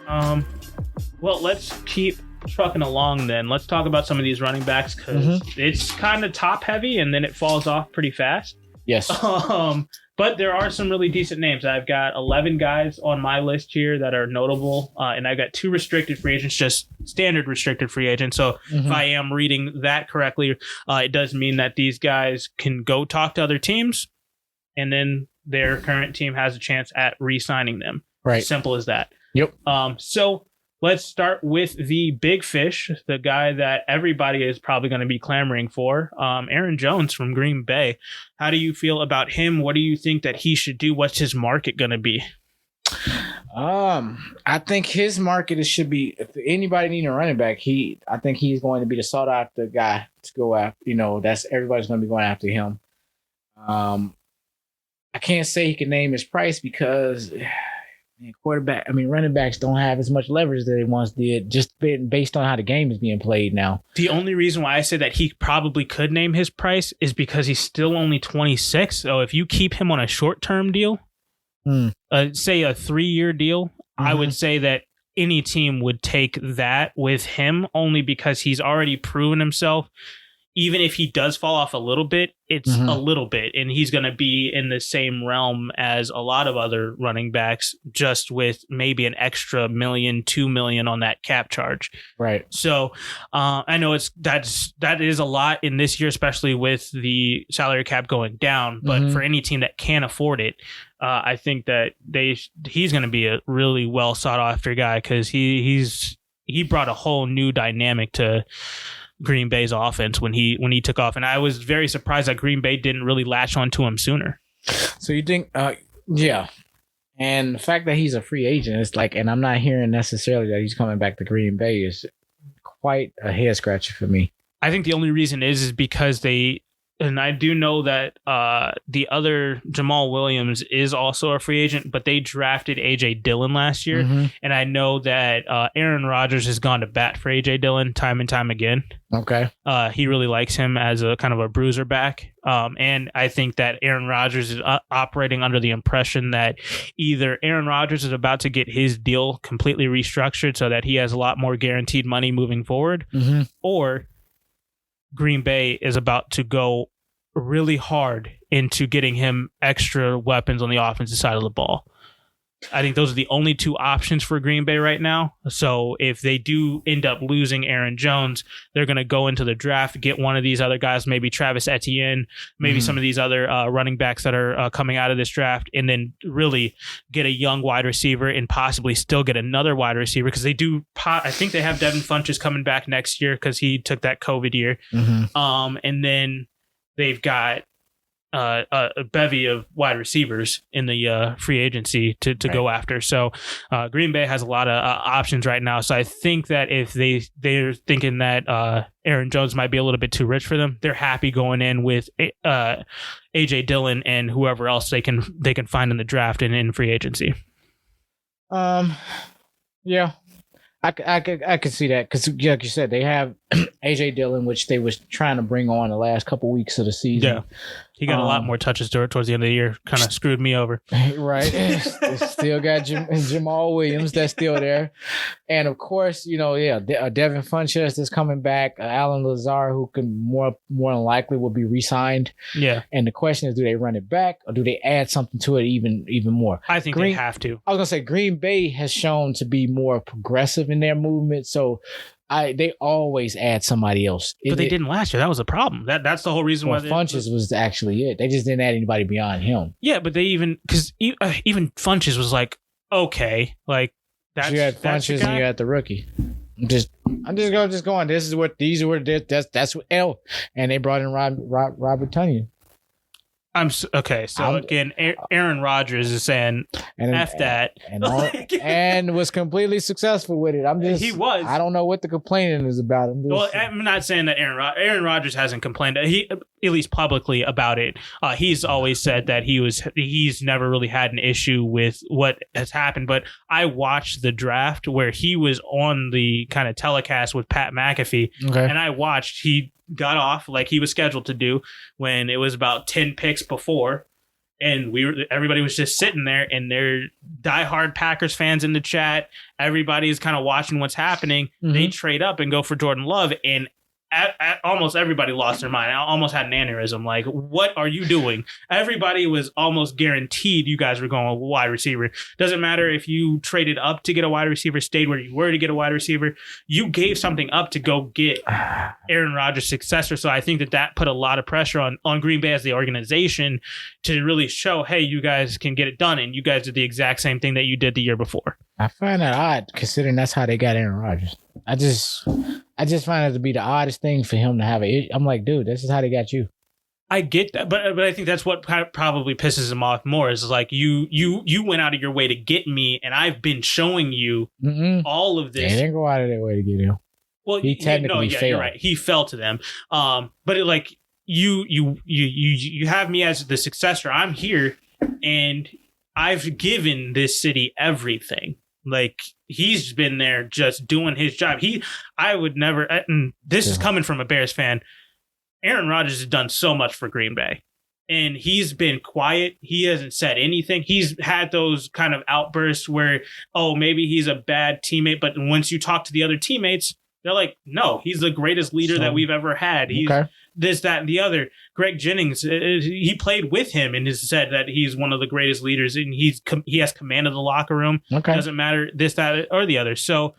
Um, well, let's keep trucking along then. Let's talk about some of these running backs because it's kind of top heavy and then it falls off pretty fast. Yes. But there are some really decent names. I've got 11 guys on my list here that are notable, and I've got 2 restricted free agents, just standard restricted free agents. So if I am reading that correctly, it does mean that these guys can go talk to other teams, and then their current team has a chance at re-signing them. Right. Simple as that. Yep. So let's start with the big fish, the guy that everybody is probably going to be clamoring for, Aaron Jones from Green Bay. How do you feel about him? What do you think that he should do? What's his market going to be? I think his market should be, if anybody needing a running back, I think he's going to be the sought after guy to go after. That's everybody's going to be going after him. I can't say he can name his price because running backs don't have as much leverage as they once did, just based on how the game is being played now. The only reason why I say that he probably could name his price is because he's still only 26. So if you keep him on a short-term deal, say a 3-year deal, I would say that any team would take that with him only because he's already proven himself. Even if he does fall off a little bit, it's a little bit, and he's going to be in the same realm as a lot of other running backs, just with maybe an extra $1 million, $2 million on that cap charge. Right. So I know that is a lot in this year, especially with the salary cap going down. But for any team that can't afford it, I think that he's going to be a really well sought after guy because he brought a whole new dynamic to Green Bay's offense when he took off, and I was very surprised that Green Bay didn't really latch onto him sooner. So you think, yeah, and the fact that he's a free agent, it's like, and I'm not hearing necessarily that he's coming back to Green Bay is quite a head scratcher for me. I think the only reason is because and I do know that the other Jamal Williams is also a free agent, but they drafted A.J. Dillon last year. And I know that Aaron Rodgers has gone to bat for A.J. Dillon time and time again. Okay. He really likes him as a kind of a bruiser back. And I think that Aaron Rodgers is operating under the impression that either Aaron Rodgers is about to get his deal completely restructured so that he has a lot more guaranteed money moving forward, or Green Bay is about to go really hard into getting him extra weapons on the offensive side of the ball. I think those are the only 2 options for Green Bay right now. So if they do end up losing Aaron Jones, they're going to go into the draft, get one of these other guys, maybe Travis Etienne, maybe some of these other running backs that are coming out of this draft, and then really get a young wide receiver and possibly still get another wide receiver because they do. I think they have Devin Funchess coming back next year because he took that COVID year. And then they've got a bevy of wide receivers in the free agency to go after. So Green Bay has a lot of options right now. So I think that if they're thinking that Aaron Jones might be a little bit too rich for them, they're happy going in with A.J. Dillon and whoever else they can find in the draft and in free agency. Yeah. I could see that because, like you said, they have A.J. Dillon, which they was trying to bring on the last couple weeks of the season. Yeah, he got a lot more touches towards the end of the year. Kind of screwed me over. Right. Still got Jamal Williams that's still there, and of course, Devin Funchess is coming back. Alan Lazar, who can more than likely will be re-signed. Yeah. And the question is, do they run it back or do they add something to it even more? I think they have to. I was gonna say Green Bay has shown to be more progressive in their movement, so they always add somebody else. But they didn't last year. That was a problem. That's the whole reason why Funchess was actually it. They just didn't add anybody beyond him. Yeah, but they even Funchess was like, okay, like that's you had Funchess and you had the rookie. I'm just going. These are what that's what L, and they brought in Robert Tonyan. Okay. So again, Aaron Rodgers is saying F that, and was completely successful with it. He was. I don't know what the complaining is about. I'm not saying that Aaron Rodgers hasn't complained. He, at least publicly, about it. He's always said that he's never really had an issue with what has happened. But I watched the draft where he was on the kind of telecast with Pat McAfee, and I watched he got off like he was scheduled to do when it was about 10 picks before, And everybody was just sitting there, and they're diehard Packers fans in the chat. Everybody's kind of watching what's happening. Mm-hmm. They trade up and go for Jordan Love, and almost everybody lost their mind. I almost had an aneurysm. Like, what are you doing? Everybody was almost guaranteed you guys were going with a wide receiver. Doesn't matter if you traded up to get a wide receiver, stayed where you were to get a wide receiver. You gave something up to go get Aaron Rodgers' successor. So I think that put a lot of pressure on Green Bay as the organization to really show, hey, you guys can get it done. And you guys did the exact same thing that you did the year before. I find that odd, considering that's how they got Aaron Rodgers. I just find it to be the oddest thing for him to have I'm like, dude, this is how they got you. I get that, but I think that's what probably pisses him off more is like you went out of your way to get me, and I've been showing you all of this. They didn't go out of their way to get him. Well, he technically failed. You're right. He fell to them. But you have me as the successor. I'm here, and I've given this city everything. Like, he's been there just doing his job. I would never, and this is coming from a Bears fan. Aaron Rodgers has done so much for Green Bay, and he's been quiet. He hasn't said anything. He's had those kind of outbursts where, oh, maybe he's a bad teammate. But once you talk to the other teammates, they're like, no, he's the greatest leader that we've ever had. He's this, that, and the other. Greg Jennings, he played with him and has said that he's one of the greatest leaders, and he has command of the locker room. Doesn't matter this, that, or the other. So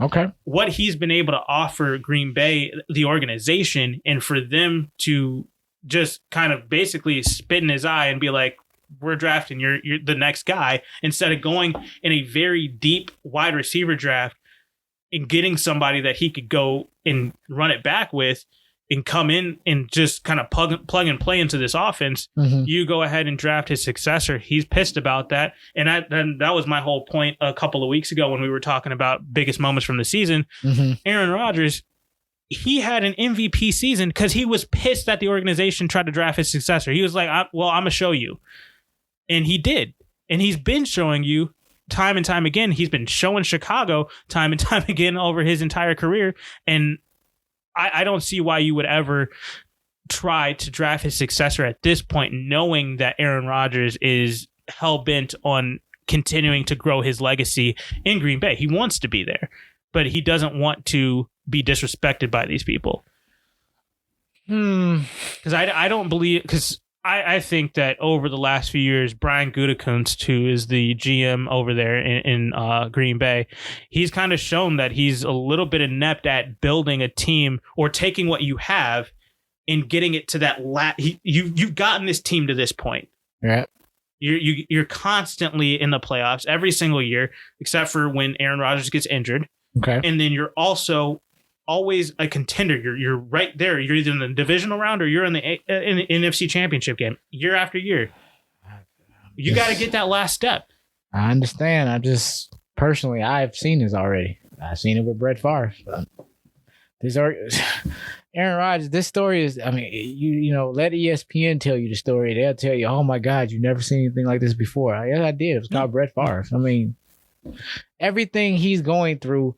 what he's been able to offer Green Bay, the organization, and for them to just kind of basically spit in his eye and be like, we're drafting you're the next guy, instead of going in a very deep wide receiver draft and getting somebody that he could go and run it back with and come in and just kind of plug and play into this offense. You go ahead and draft his successor. He's pissed about that. And that was my whole point a couple of weeks ago when we were talking about biggest moments from the season. Aaron Rodgers, he had an MVP season because he was pissed that the organization tried to draft his successor. He was like, I'm going to show you. And he did. And he's been showing you time and time again. He's been showing Chicago time and time again over his entire career. And I don't see why you would ever try to draft his successor at this point, knowing that Aaron Rodgers is hell-bent on continuing to grow his legacy in Green Bay. He wants to be there, but he doesn't want to be disrespected by these people. Because I don't believe... Because I think that over the last few years, Brian Gutekunst, who is the GM over there in Green Bay, he's kind of shown that he's a little bit inept at building a team or taking what you have and getting it to that you've gotten this team to this point. Yeah. You're constantly in the playoffs every single year, except for when Aaron Rodgers gets injured. Okay. And then you're also always a contender. You're right there. You're either in the divisional round or you're in the NFC Championship game year after year. You got to get that last step. I understand. I've seen this already. I've seen it with Brett Favre. Aaron Rodgers, this story is, I mean, you know, let ESPN tell you the story. They'll tell you, oh my God, you've never seen anything like this before. Yes, I did. It was called Brett Favre. I mean, everything he's going through,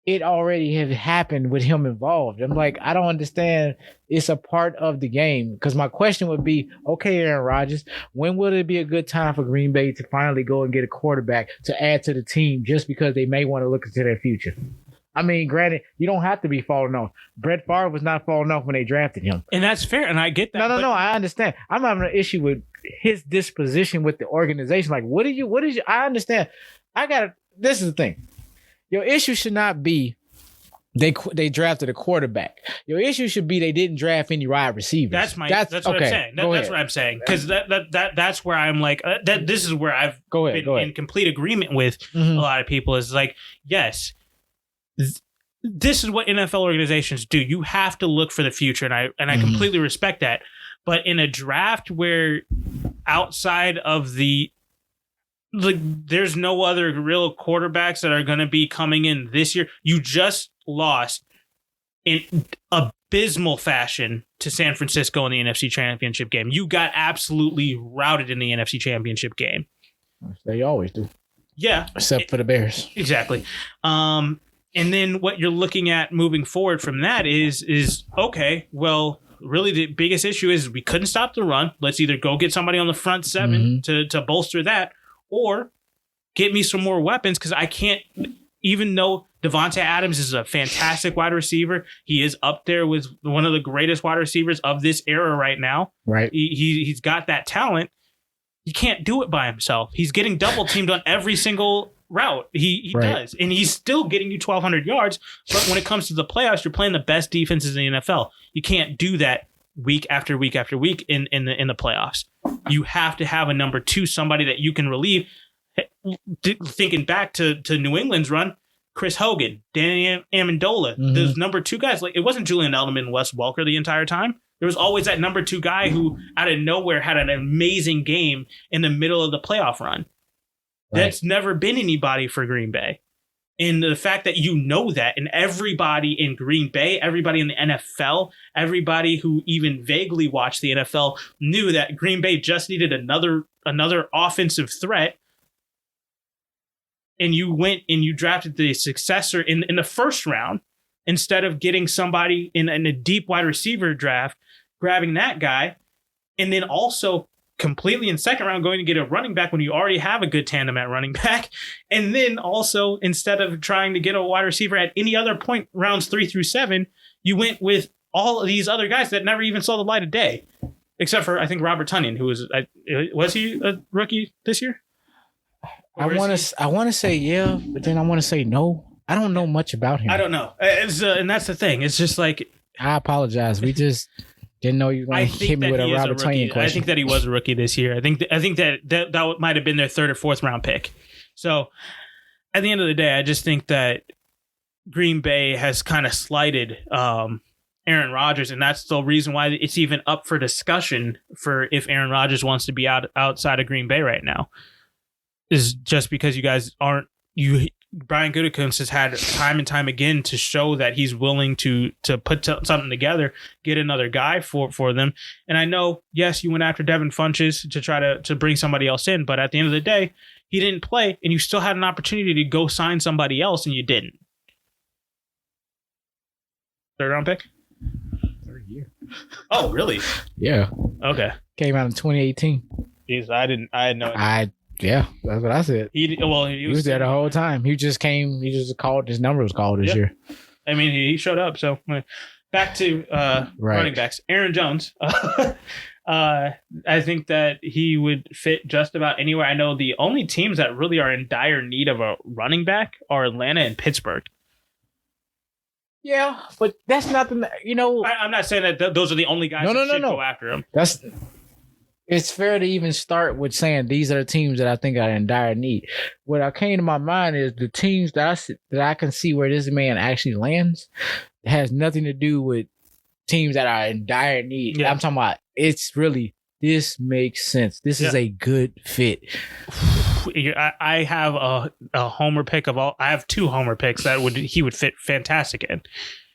it already had happened with him involved. I'm like, I don't understand. It's a part of the game. Because my question would be, okay, Aaron Rodgers, when would it be a good time for Green Bay to finally go and get a quarterback to add to the team just because they may want to look into their future? I mean, granted, you don't have to be falling off. Brett Favre was not falling off when they drafted him. And that's fair, and I get that. No, I understand. I'm having an issue with his disposition with the organization. Like, I understand. This is the thing. Your issue should not be they drafted a quarterback. Your issue should be they didn't draft any wide receivers. That's what I'm saying. That's what I'm saying. Because that's where I'm like, this is where I've been in complete agreement with a lot of people is like, yes, this is what NFL organizations do. You have to look for the future, and I completely respect that. But in a draft where outside of there's no other real quarterbacks that are going to be coming in this year. You just lost in abysmal fashion to San Francisco in the NFC Championship game. You got absolutely routed in the NFC Championship game. They always do. Yeah. Except for the Bears. Exactly. And then what you're looking at moving forward from that is okay, well, really the biggest issue is we couldn't stop the run. Let's either go get somebody on the front seven to bolster that, or get me some more weapons, because I can't, even though Devontae Adams is a fantastic wide receiver, he is up there with one of the greatest wide receivers of this era right now. Right. He's got that talent. He can't do it by himself. He's getting double teamed on every single route. He does. And he's still getting you 1,200 yards. But when it comes to the playoffs, you're playing the best defenses in the NFL. You can't do that week after week after week in the playoffs. You have to have a number two, somebody that you can relieve. Thinking back to New England's run, Chris Hogan, Danny Amendola, those number two guys, like it wasn't Julian Edelman and Wes Welker the entire time. There was always that number two guy who out of nowhere had an amazing game in the middle of the playoff run. Right. That's never been anybody for Green Bay. And the fact that you know that, and everybody in Green Bay, everybody in the NFL, everybody who even vaguely watched the NFL knew that Green Bay just needed another offensive threat. And you went and you drafted the successor in the first round instead of getting somebody in a deep wide receiver draft, grabbing that guy, and then also completely in second round going to get a running back when you already have a good tandem at running back. And then also, instead of trying to get a wide receiver at any other point, rounds 3 through 7, you went with all of these other guys that never even saw the light of day, except for, I think, Robert Tonyan, who was he a rookie this year? I want to say yeah, but then I want to say no. I don't know much about him. I don't know. And that's the thing. It's just like, I apologize. We just didn't know you were going to hit me with a Robert Tonyan question. I think that he was a rookie this year. I think that might have been their 3rd or 4th round pick. So at the end of the day, I just think that Green Bay has kind of slighted Aaron Rodgers, and that's the reason why it's even up for discussion for if Aaron Rodgers wants to be outside of Green Bay right now. Is just because you guys aren't Brian Gutekunst has had time and time again to show that he's willing to put something together, get another guy for them. And I know, yes, you went after Devin Funchess to try to bring somebody else in, but at the end of the day, he didn't play, and you still had an opportunity to go sign somebody else, and you didn't. 3rd round pick? 3rd year. Oh, really? Yeah. Okay. Came out in 2018. Jeez, I had no idea. Yeah, that's what I said. He was there the whole time. He just called. His number was called this year. I mean, he showed up. So back to running backs. Aaron Jones. I think that he would fit just about anywhere. I know the only teams that really are in dire need of a running back are Atlanta and Pittsburgh. Yeah, but that's nothing. I'm not saying that those are the only guys that should go after him. It's fair to even start with saying these are the teams that I think are in dire need. What came to my mind is the teams that I can see where this man actually lands. It has nothing to do with teams that are in dire need. Yeah. I'm talking about it's really, this makes sense. This is a good fit. I have a homer pick of all. I have 2 homer picks that he would fit fantastic in.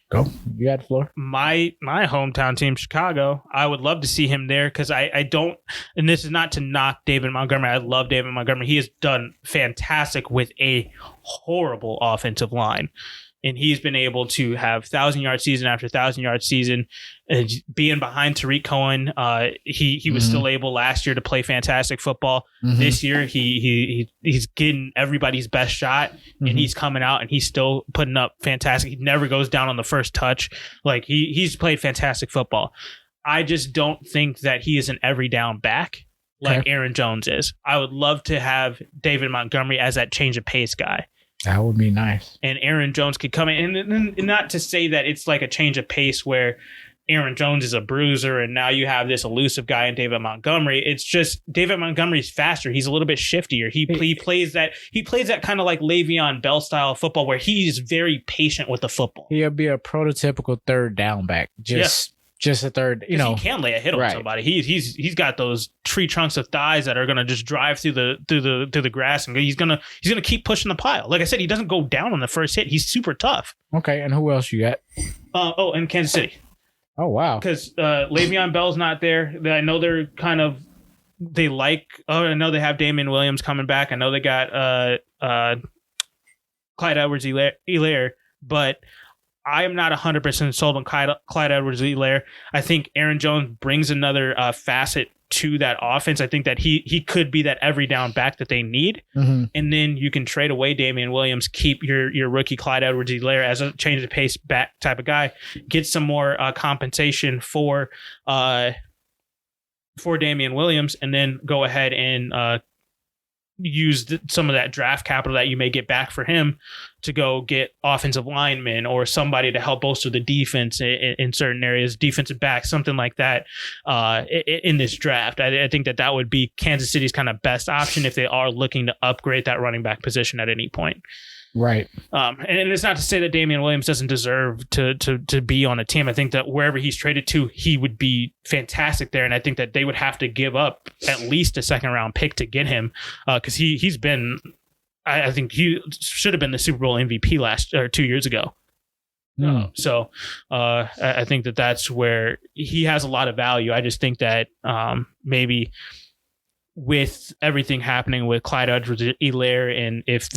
Go. You got the floor. My hometown team, Chicago, I would love to see him there because I don't, and this is not to knock David Montgomery. I love David Montgomery. He has done fantastic with a horrible offensive line. And he's been able to have 1,000-yard season after 1,000-yard season, being behind Tariq Cohen. He was still able last year to play fantastic football. This year, he's getting everybody's best shot, and he's coming out and he's still putting up fantastic. He never goes down on the first touch. Like he's played fantastic football. I just don't think that he is an every down back like Aaron Jones is. I would love to have David Montgomery as that change of pace guy. That would be nice. And Aaron Jones could come in, and not to say that it's like a change of pace where Aaron Jones is a bruiser and now you have this elusive guy in David Montgomery. It's just David Montgomery's faster. He's a little bit shiftier. He plays that kind of like Le'Veon Bell style football where he's very patient with the football. He'll be a prototypical 3rd down back. Just a third, he can lay a hit on somebody. He's got those tree trunks of thighs that are gonna just drive through the grass, and he's gonna keep pushing the pile. Like I said, he doesn't go down on the first hit. He's super tough. Okay, and who else you got? And Kansas City. Oh wow, because Le'Veon Bell's not there. I know they're kind of I know they have Damian Williams coming back. I know they got Clyde Edwards-Helaire, but I am not 100% sold on Clyde Edwards-Helaire. I think Aaron Jones brings another facet to that offense. I think that he could be that every down back that they need. Mm-hmm. And then you can trade away Damian Williams, keep your rookie Clyde Edwards-Helaire as a change of pace back type of guy, get some more compensation for Damian Williams, and then go ahead and use some of that draft capital that you may get back for him to go get offensive linemen or somebody to help bolster the defense in certain areas, defensive back, something like that in this draft. I think that would be Kansas City's kind of best option if they are looking to upgrade that running back position at any point. Right. And it's not to say that Damian Williams doesn't deserve to be on a team. I think that wherever he's traded to, he would be fantastic there. And I think that they would have to give up at least a second round pick to get him because he's been, I think he should have been the Super Bowl MVP 2 years ago. So I think that that's where he has a lot of value. I just think that maybe with everything happening with Clyde Edwards-Helaire, and if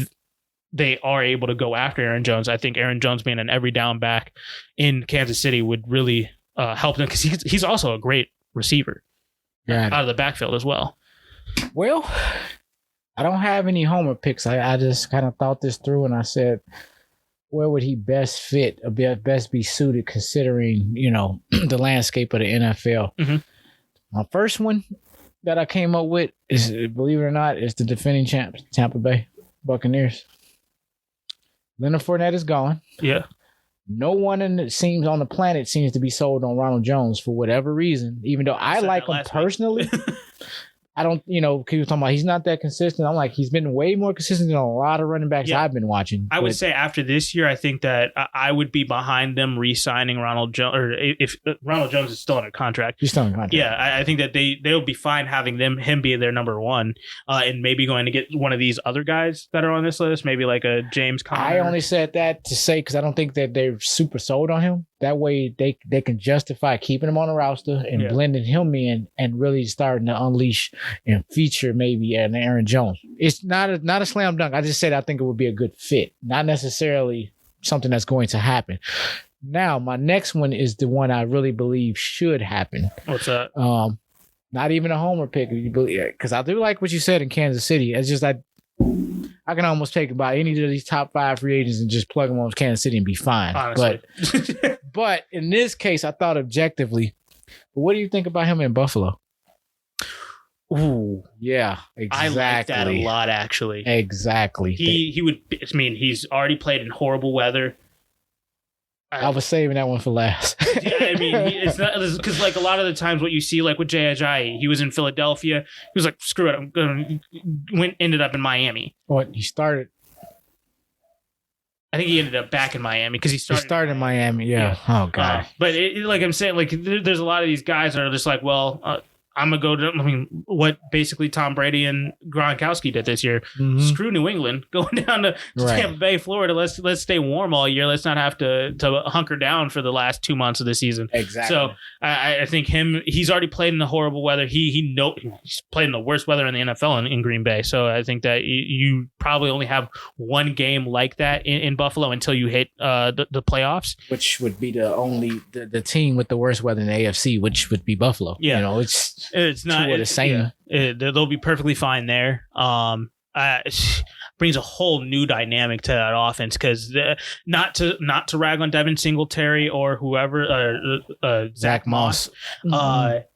they are able to go after Aaron Jones, I think Aaron Jones being an every down back in Kansas City would really help them because he's also a great receiver out of the backfield as well. Well, I don't have any homer picks. I just kind of thought this through and I said, where would he best fit, or best be suited considering, the landscape of the NFL? Mm-hmm. My first one that I came up with is, believe it or not, is the defending champs, Tampa Bay Buccaneers. Leonard Fortinet is gone. Yeah. No one on the planet seems to be sold on Ronald Jones for whatever reason, even though I like him personally. I don't, people talking about he's not that consistent. I'm like, he's been way more consistent than a lot of running backs I've been watching. I would say after this year, I think that I would be behind them re-signing Ronald Jones, or if Ronald Jones is still under contract. He's still under contract. Yeah, I think that they'll be fine having him be their number one, and maybe going to get one of these other guys that are on this list, maybe like a James Conner. I only said that to say because I don't think that they're super sold on him. That way they can justify keeping him on the roster and blending him in and really starting to unleash and feature maybe an Aaron Jones. It's not a slam dunk. I just said I think it would be a good fit, not necessarily something that's going to happen. Now, my next one is the one I really believe should happen. What's that? Not even a homer pick, because I do like what you said in Kansas City. It's just I can almost take about any of these top 5 free agents and just plug them on Kansas City and be fine. Honestly. But in this case, I thought objectively. What do you think about him in Buffalo? Ooh, yeah, exactly. I like that a lot, actually. Exactly. He would. I mean, he's already played in horrible weather. I was saving that one for last. Yeah, I mean, it's not because like a lot of the times what you see, like with Jay Ajayi, he was in Philadelphia. He was like, screw it, I'm going. Ended up in Miami. What he started. I think he ended up back in Miami because he started in Miami. Yeah. Oh god. But like I'm saying, like there's a lot of these guys that are just like, well, I'm gonna go to. I mean, what basically Tom Brady and Gronkowski did this year. Mm-hmm. Screw New England, going down to Tampa Bay, Florida. Let's stay warm all year. Let's not have to hunker down for the last 2 months of the season. Exactly. So I think he's already played in the horrible weather. He's played in the worst weather in the NFL in Green Bay. So I think that you probably only have one game like that in Buffalo until you hit the playoffs, which would be the team with the worst weather in the AFC, which would be Buffalo. Yeah, it's not the same. Yeah, they'll be perfectly fine there. Brings a whole new dynamic to that offense because not to rag on Devin Singletary or whoever, Zach Moss.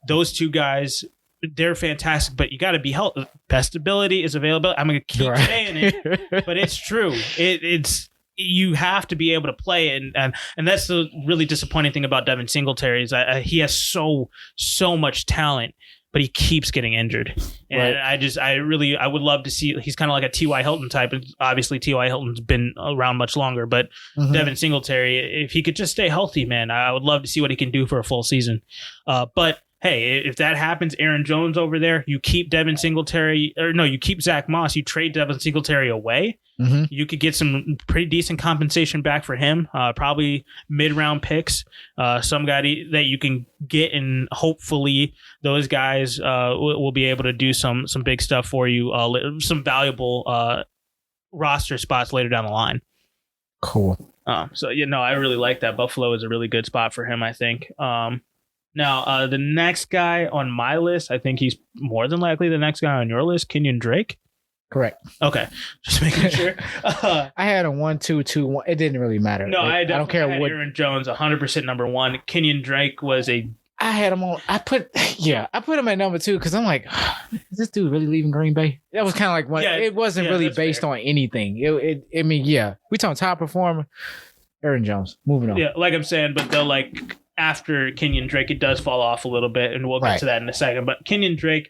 Those two guys, they're fantastic, but you got to be healthy. Best ability is available. I'm going to keep saying it, but it's true. It's you have to be able to play, and that's the really disappointing thing about Devin Singletary is he has so much talent, but he keeps getting injured. And I would love to see, he's kind of like a T.Y. Hilton type. And obviously T.Y. Hilton's been around much longer, but Devin Singletary, if he could just stay healthy, man, I would love to see what he can do for a full season. But hey, if that happens, Aaron Jones over there, you keep Devin Singletary, you keep Zach Moss, you trade Devin Singletary away. Mm-hmm. You could get some pretty decent compensation back for him, probably mid-round picks, some guy that you can get, and hopefully those guys will be able to do some big stuff for you, some valuable roster spots later down the line. Cool. So I really like that. Buffalo is a really good spot for him, I think. Now, the next guy on my list, I think he's more than likely the next guy on your list, Kenyon Drake. Correct. Okay, just making sure. I had a 1, 2, 2, 1. It didn't really matter. No, I don't care had what. Aaron Jones 100% number one. Kenyon Drake was a. I had him on. I put him at number 2 because I'm like, is this dude really leaving Green Bay? That was kind of like one. Yeah, it wasn't really based on anything. We talking top performer, Aaron Jones. Moving on. Yeah, like I'm saying, but they'll like. After Kenyon Drake, it does fall off a little bit, and we'll get to that in a second. But Kenyon Drake,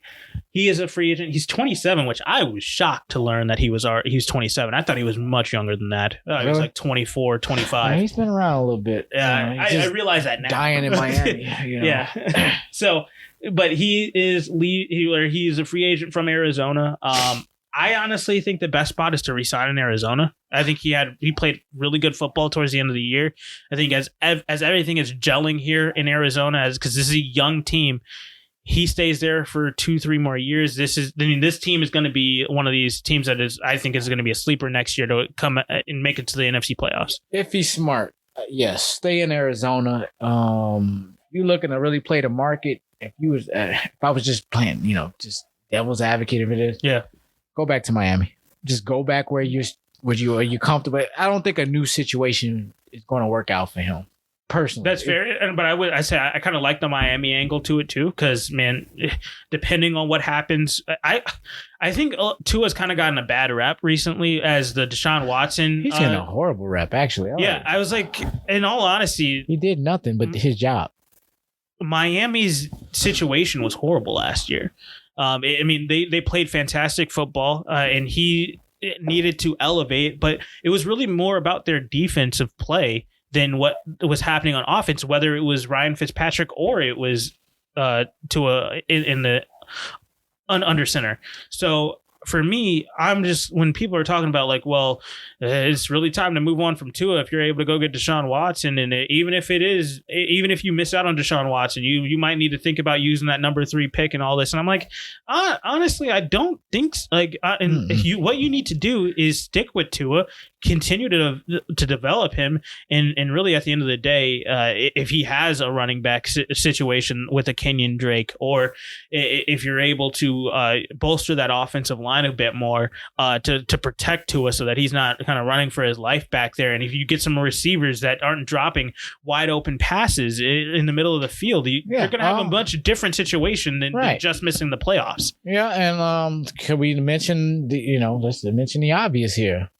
he is a free agent. He's 27, which I was shocked to learn that he was 27. I thought he was much younger than that. He was like 24, 25. Yeah, he's been around a little bit. Yeah, I realize that now. Dying in Miami. Yeah. So, but he's a free agent from Arizona. I honestly think the best spot is to resign in Arizona. I think he played really good football towards the end of the year. I think as everything is gelling here in Arizona, because this is a young team, he stays there for 2-3 more years. This team is going to be one of these teams that I think is going to be a sleeper next year to come and make it to the NFC playoffs. If he's smart, yes, stay in Arizona. You're looking to really play the market. If I was just playing, just devil's advocate, if it is, yeah. Go back to Miami. Just go back where you're comfortable. I don't think a new situation is going to work out for him personally. That's fair, but I kind of like the Miami angle to it too, because man, depending on what happens, I think Tua's kind of gotten a bad rap recently as the Desean Watson. He's getting a horrible rap, actually. I was like, in all honesty, he did nothing but his job. Miami's situation was horrible last year. They played fantastic football, and he needed to elevate, but it was really more about their defensive play than what was happening on offense, whether it was Ryan Fitzpatrick or it was Tua in the under center. So for me, I'm just, when people are talking about like, well, it's really time to move on from Tua if you're able to go get Desean Watson, and even if you miss out on Desean Watson, you might need to think about using that number 3 pick and all this. And I'm like, honestly, I don't think like. What you need to do is stick with Tua, continue to develop him, and really at the end of the day, if he has a running back situation with a Kenyon Drake, or if you're able to bolster that offensive line a bit more to protect Tua so that he's not kind of running for his life back there, and if you get some receivers that aren't dropping wide open passes in the middle of the field, you're going to have a much different situation than just missing the playoffs. Yeah, and can we mention let's mention the obvious here.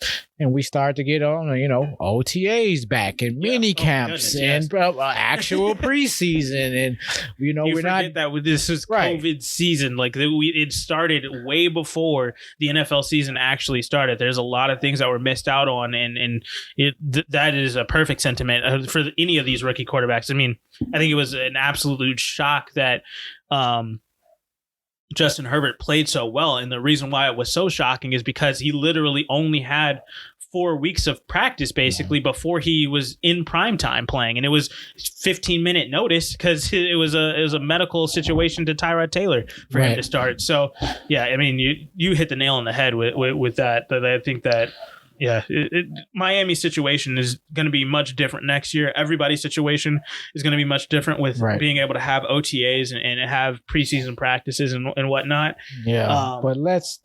And we start to get on, OTAs back and mini camps and actual preseason, and we're not that this is COVID season. Like it started way before the NFL season actually started. There's a lot of things that were missed out on, and that is a perfect sentiment for any of these rookie quarterbacks. I mean, I think it was an absolute shock that Justin Herbert played so well, and the reason why it was so shocking is because he literally only had 4 weeks of practice basically before he was in prime time playing, and it was 15-minute notice because it was a medical situation to Tyrod Taylor for him to start. So yeah, I mean, you hit the nail on the head with that. But I think that Miami's situation is going to be much different next year. Everybody's situation is going to be much different with being able to have OTAs and have preseason practices and whatnot. Yeah, but let's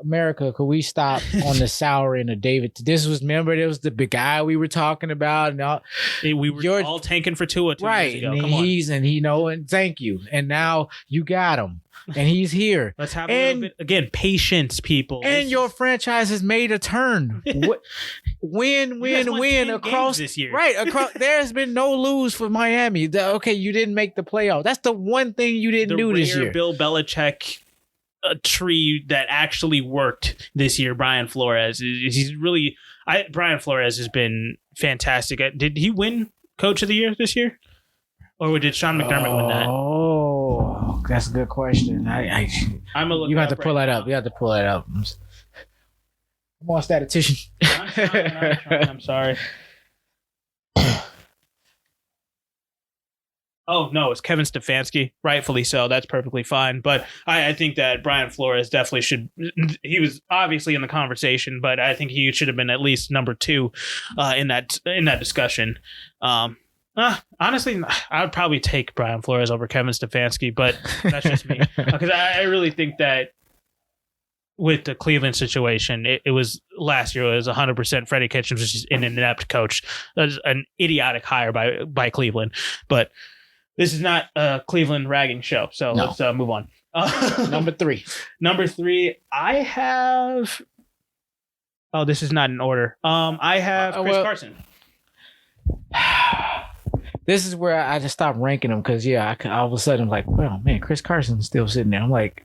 America, could we stop on the salary and the David? There was the big guy we were talking about. And we were all tanking for Tua 2 years ago. And thank you. And now you got him. And he's here. Let's have a little bit again. Patience, people. And your franchise has made a turn. Win across this year. Across. There has been no lose for Miami. You didn't make the playoff. That's the one thing you didn't do this year. Bill Belichick tree that actually worked this year. Brian Flores. Brian Flores has been fantastic. Did he win Coach of the Year this year, or did Sean McDermott win that? Oh, that's a good question. You have to pull that up. You have to pull that up. Come on, statistician. I'm sorry. Oh, no, it's Kevin Stefanski. Rightfully so. That's perfectly fine. But I think that Brian Flores definitely should. He was obviously in the conversation, but I think he should have been at least number 2 in that discussion. Honestly, I would probably take Brian Flores over Kevin Stefanski, but that's just me. Because I really think that with the Cleveland situation, it was last year. It was 100% Freddie Kitchens, which is an inept coach. That was an idiotic hire by Cleveland. But this is not a Cleveland ragging show, so let's move on. Number 3. Number 3, I have. Oh, this is not in order. I have Chris Carson. This is where I just stopped ranking them because all of a sudden I'm like, well, man, Chris Carson's still sitting there. I'm like.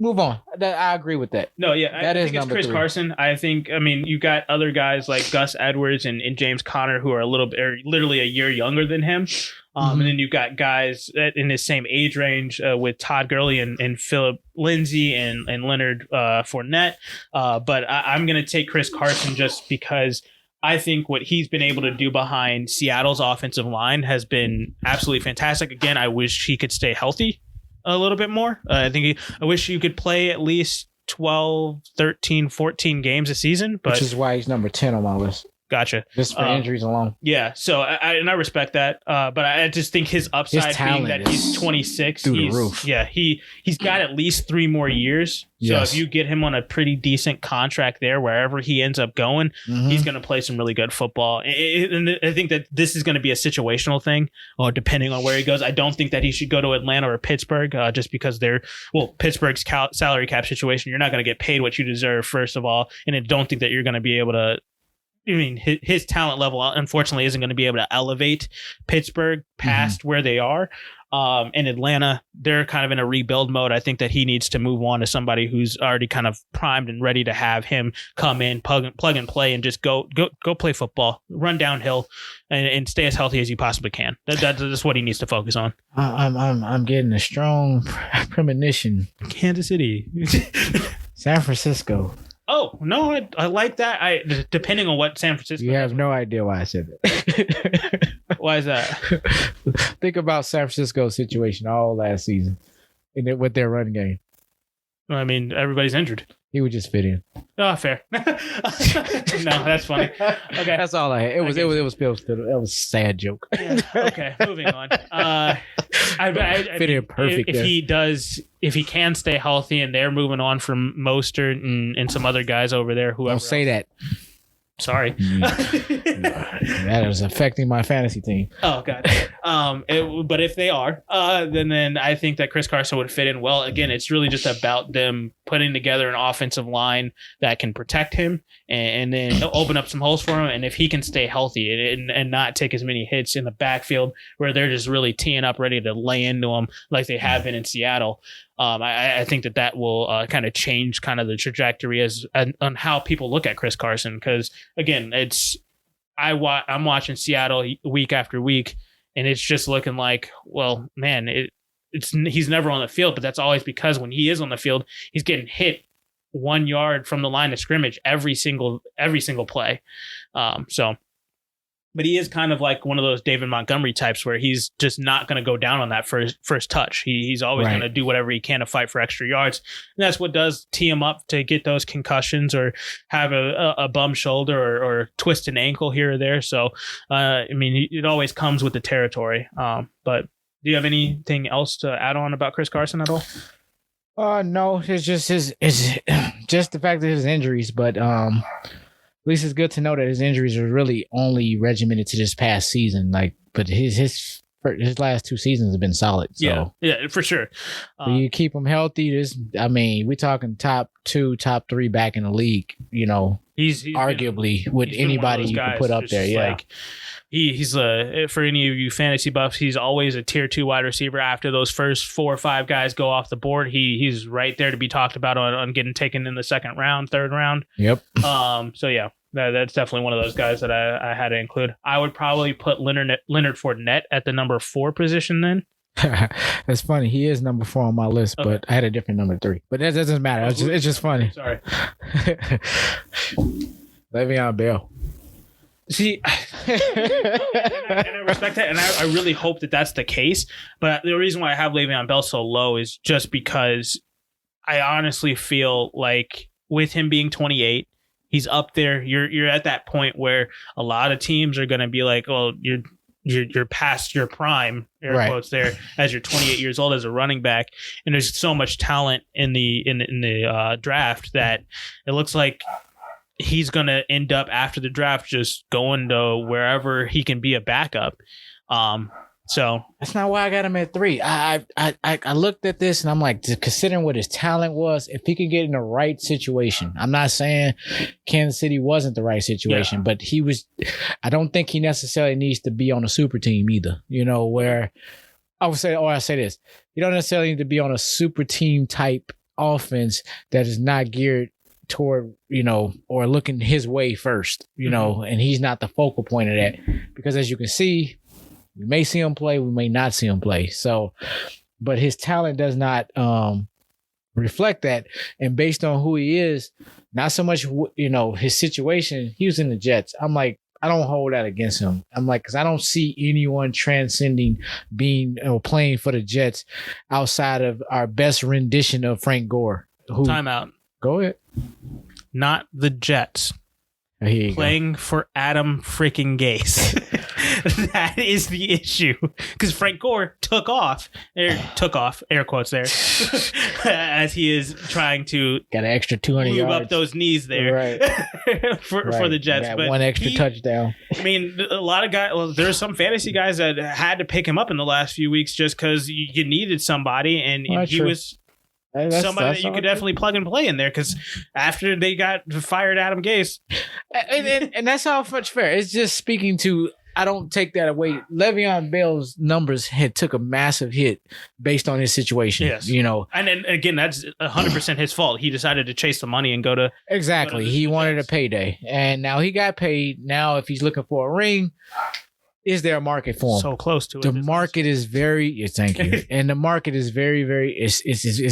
Move on. I agree with that. No, yeah, I think it's Chris 3. Carson. I mean, you got other guys like Gus Edwards and James Conner who are literally a year younger than him. And then you've got guys in his same age range with Todd Gurley and Philip Lindsay and Leonard Fortinet. But I'm going to take Chris Carson just because I think what he's been able to do behind Seattle's offensive line has been absolutely fantastic. Again, I wish he could stay healthy a little bit more. I wish you could play at least 12, 13, 14 games a season. But, which is why he's number 10 on my list. Gotcha. Just for injuries alone. Yeah. So I respect that. But I just think his upside being that he's 26. Through the roof. Yeah. He's got at least 3 more years. So if you get him on a pretty decent contract there, wherever he ends up going, he's going to play some really good football. And I think that this is going to be a situational thing, depending on where he goes. I don't think that he should go to Atlanta or Pittsburgh just because Pittsburgh's salary cap situation. You're not going to get paid what you deserve, first of all. And I don't think that you're going to be able to. I mean, his talent level, unfortunately, isn't going to be able to elevate Pittsburgh past where they are. In Atlanta, they're kind of in a rebuild mode. I think that he needs to move on to somebody who's already kind of primed and ready to have him come in, plug and play, and just go play football, run downhill, and stay as healthy as you possibly can. That's what he needs to focus on. I'm getting a strong premonition. Kansas City, San Francisco. Oh, no, I like that. Depending on what San Francisco. You have no idea why I said that. Why is that? Think about San Francisco's situation all last season with their run game. I mean, everybody's injured. He would just fit in. Oh, fair. No, that's funny. Okay, that's all I had. It was a sad joke. Yeah. Okay, moving on. I fit in perfect. If he can stay healthy, and they're moving on from Mostert and some other guys over there, whoever. Don't say that. Sorry. That is affecting my fantasy team. Oh, God. But if they are, then I think that Chris Carson would fit in well. Again, it's really just about them putting together an offensive line that can protect him and then open up some holes for him. And if he can stay healthy and not take as many hits in the backfield where they're just really teeing up ready to lay into him like they have been in Seattle, I think that will kind of change kind of the trajectory on how people look at Chris Carson. Because again, I'm watching Seattle week after week, and it's just looking like, well, man, he's never on the field, but that's always because when he is on the field, he's getting hit 1 yard from the line of scrimmage every single play. But he is kind of like one of those David Montgomery types where he's just not going to go down on that first touch. He's always going to do whatever he can to fight for extra yards. And that's what does tee him up to get those concussions or have a bum shoulder or twist an ankle here or there. So, I mean, it always comes with the territory. But do you have anything else to add on about Chris Carson at all? No, it's just the fact that his injuries, but at least it's good to know that his injuries are really only regimented to this past season. But his last 2 seasons have been solid. So. Yeah, for sure. You keep him healthy. We're talking top 2, top 3 back in the league. You know, he's arguably with anybody you can put up there. Yeah. He's for any of you fantasy buffs, he's always a tier 2 wide receiver. After those first 4 or 5 guys go off the board, he's right there to be talked about on getting taken in the 2nd round, 3rd round. Yep. So yeah, that's definitely one of those guys that I had to include. I would probably put Leonard Fortinet at the number 4 position then. That's funny. He is number 4 on my list, but I had a different number 3. But that doesn't matter. It's just funny. Sorry. Le'Veon Bell. See, I respect that, and I really hope that that's the case. But the reason why I have Le'Veon Bell so low is just because I honestly feel like with him being 28, he's up there. You're at that point where a lot of teams are going to be like, "Oh, you're past your prime," air quotes there, as you're 28 years old as a running back, and there's so much talent in the draft that it looks like he's going to end up after the draft just going to wherever he can be a backup. So that's not why I got him at 3. I looked at this and I'm like, considering what his talent was, if he could get in the right situation, I'm not saying Kansas City wasn't the right situation, but he was. I don't think he necessarily needs to be on a super team either. Where I say this, you don't necessarily need to be on a super team type offense that is not geared toward, or looking his way first, and he's not the focal point of that, because as you can see, we may see him play, we may not see him play. So, but his talent does not reflect that. And based on who he is, not so much, his situation, he was in the Jets. I'm like, I don't hold that against him. I'm like, because I don't see anyone transcending being playing for the Jets outside of our best rendition of Frank Gore. Timeout. Go ahead. Not the Jets. Playing for Adam freaking Gase. That is the issue. Because Frank Gore took off, air quotes there, as he is trying to got an extra 200 move yards up those knees there for the Jets. Got but one extra touchdown. I mean, a lot of guys, there's some fantasy guys that had to pick him up in the last few weeks just because you needed somebody, and he was somebody that you could definitely plug and play in there, because after they got fired Adam Gase. And that's all much fair. It's just speaking to, I don't take that away. Le'Veon Bell's numbers took a massive hit based on his situation. Yes. And then, again, that's 100% his fault. He decided to chase the money and go to... Exactly. He wanted a payday. And now he got paid. Now if he's looking for a ring... Is there a market for him? So close to it. The market is very, thank you. And the market is very, very, it's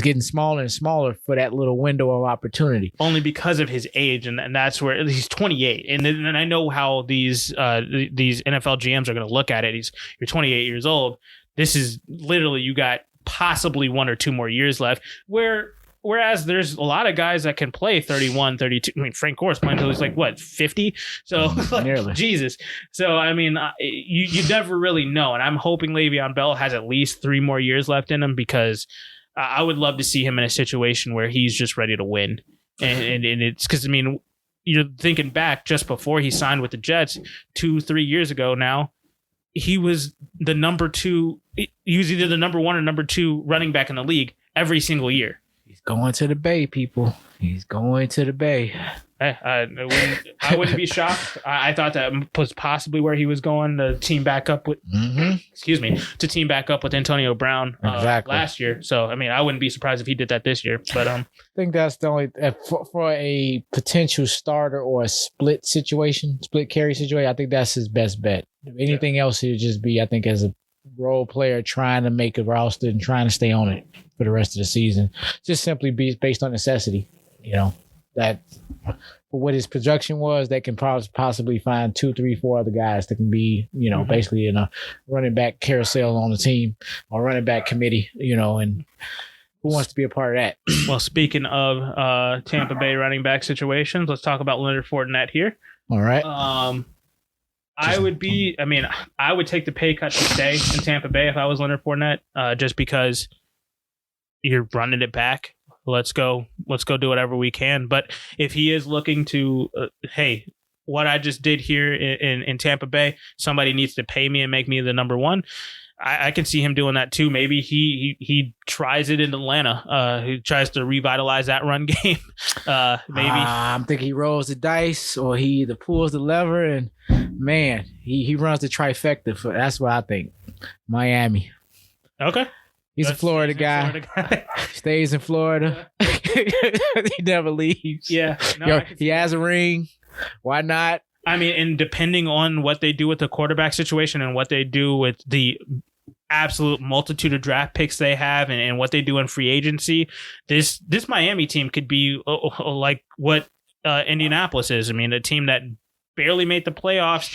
getting smaller and smaller for that little window of opportunity. Only because of his age, and that's where he's 28. And I know how these NFL GMs are going to look at it. You're 28 years old. This is literally, you got possibly 1 or 2 more years left. Whereas there's a lot of guys that can play 31, 32. I mean, Frank Gore's playing until he's like, what, 50? So, Jesus. So, I mean, you never really know. And I'm hoping Le'Veon Bell has at least 3 more years left in him, because I would love to see him in a situation where he's just ready to win. And it's because, I mean, you're thinking back just before he signed with the Jets 2-3 years ago now, he was the number 2. He was either the number 1 or number 2 running back in the league every single year. He's going to the Bay, people. He's going to the Bay. I wouldn't be shocked. I thought that was possibly where he was going to team back up with. To team back up with Antonio Brown last year. So I mean, I wouldn't be surprised if he did that this year. But I think that's the only for a potential starter or a split carry situation. I think that's his best bet. Anything else, he'd just be, I think, as a role player trying to make a roster and trying to stay on it for the rest of the season, just simply be based on necessity. That for what his projection was, they can possibly find 2, 3, 4 other guys that can be, basically in a running back carousel on the team or running back committee, and who wants to be a part of that? Well, speaking of Tampa Bay running back situations, let's talk about Leonard Fortinet here. All right. I would take the pay cut to stay in Tampa Bay if I was Leonard Fortinet, just because you're running it back. Let's go do whatever we can. But if he is looking to, hey, what I just did here in Tampa Bay, somebody needs to pay me and make me the number 1. I can see him doing that too. Maybe he tries it in Atlanta. He tries to revitalize that run game. Maybe I'm thinking he rolls the dice, or he either pulls the lever, and man, he runs the trifecta. That's what I think. Miami. Okay. He's a Florida guy. Stays in Florida. He never leaves. Yeah. He has a ring. Why not? I mean, and depending on what they do with the quarterback situation and what they do with the absolute multitude of draft picks they have and what they do in free agency, this Miami team could be like what Indianapolis is. I mean, a team that barely made the playoffs.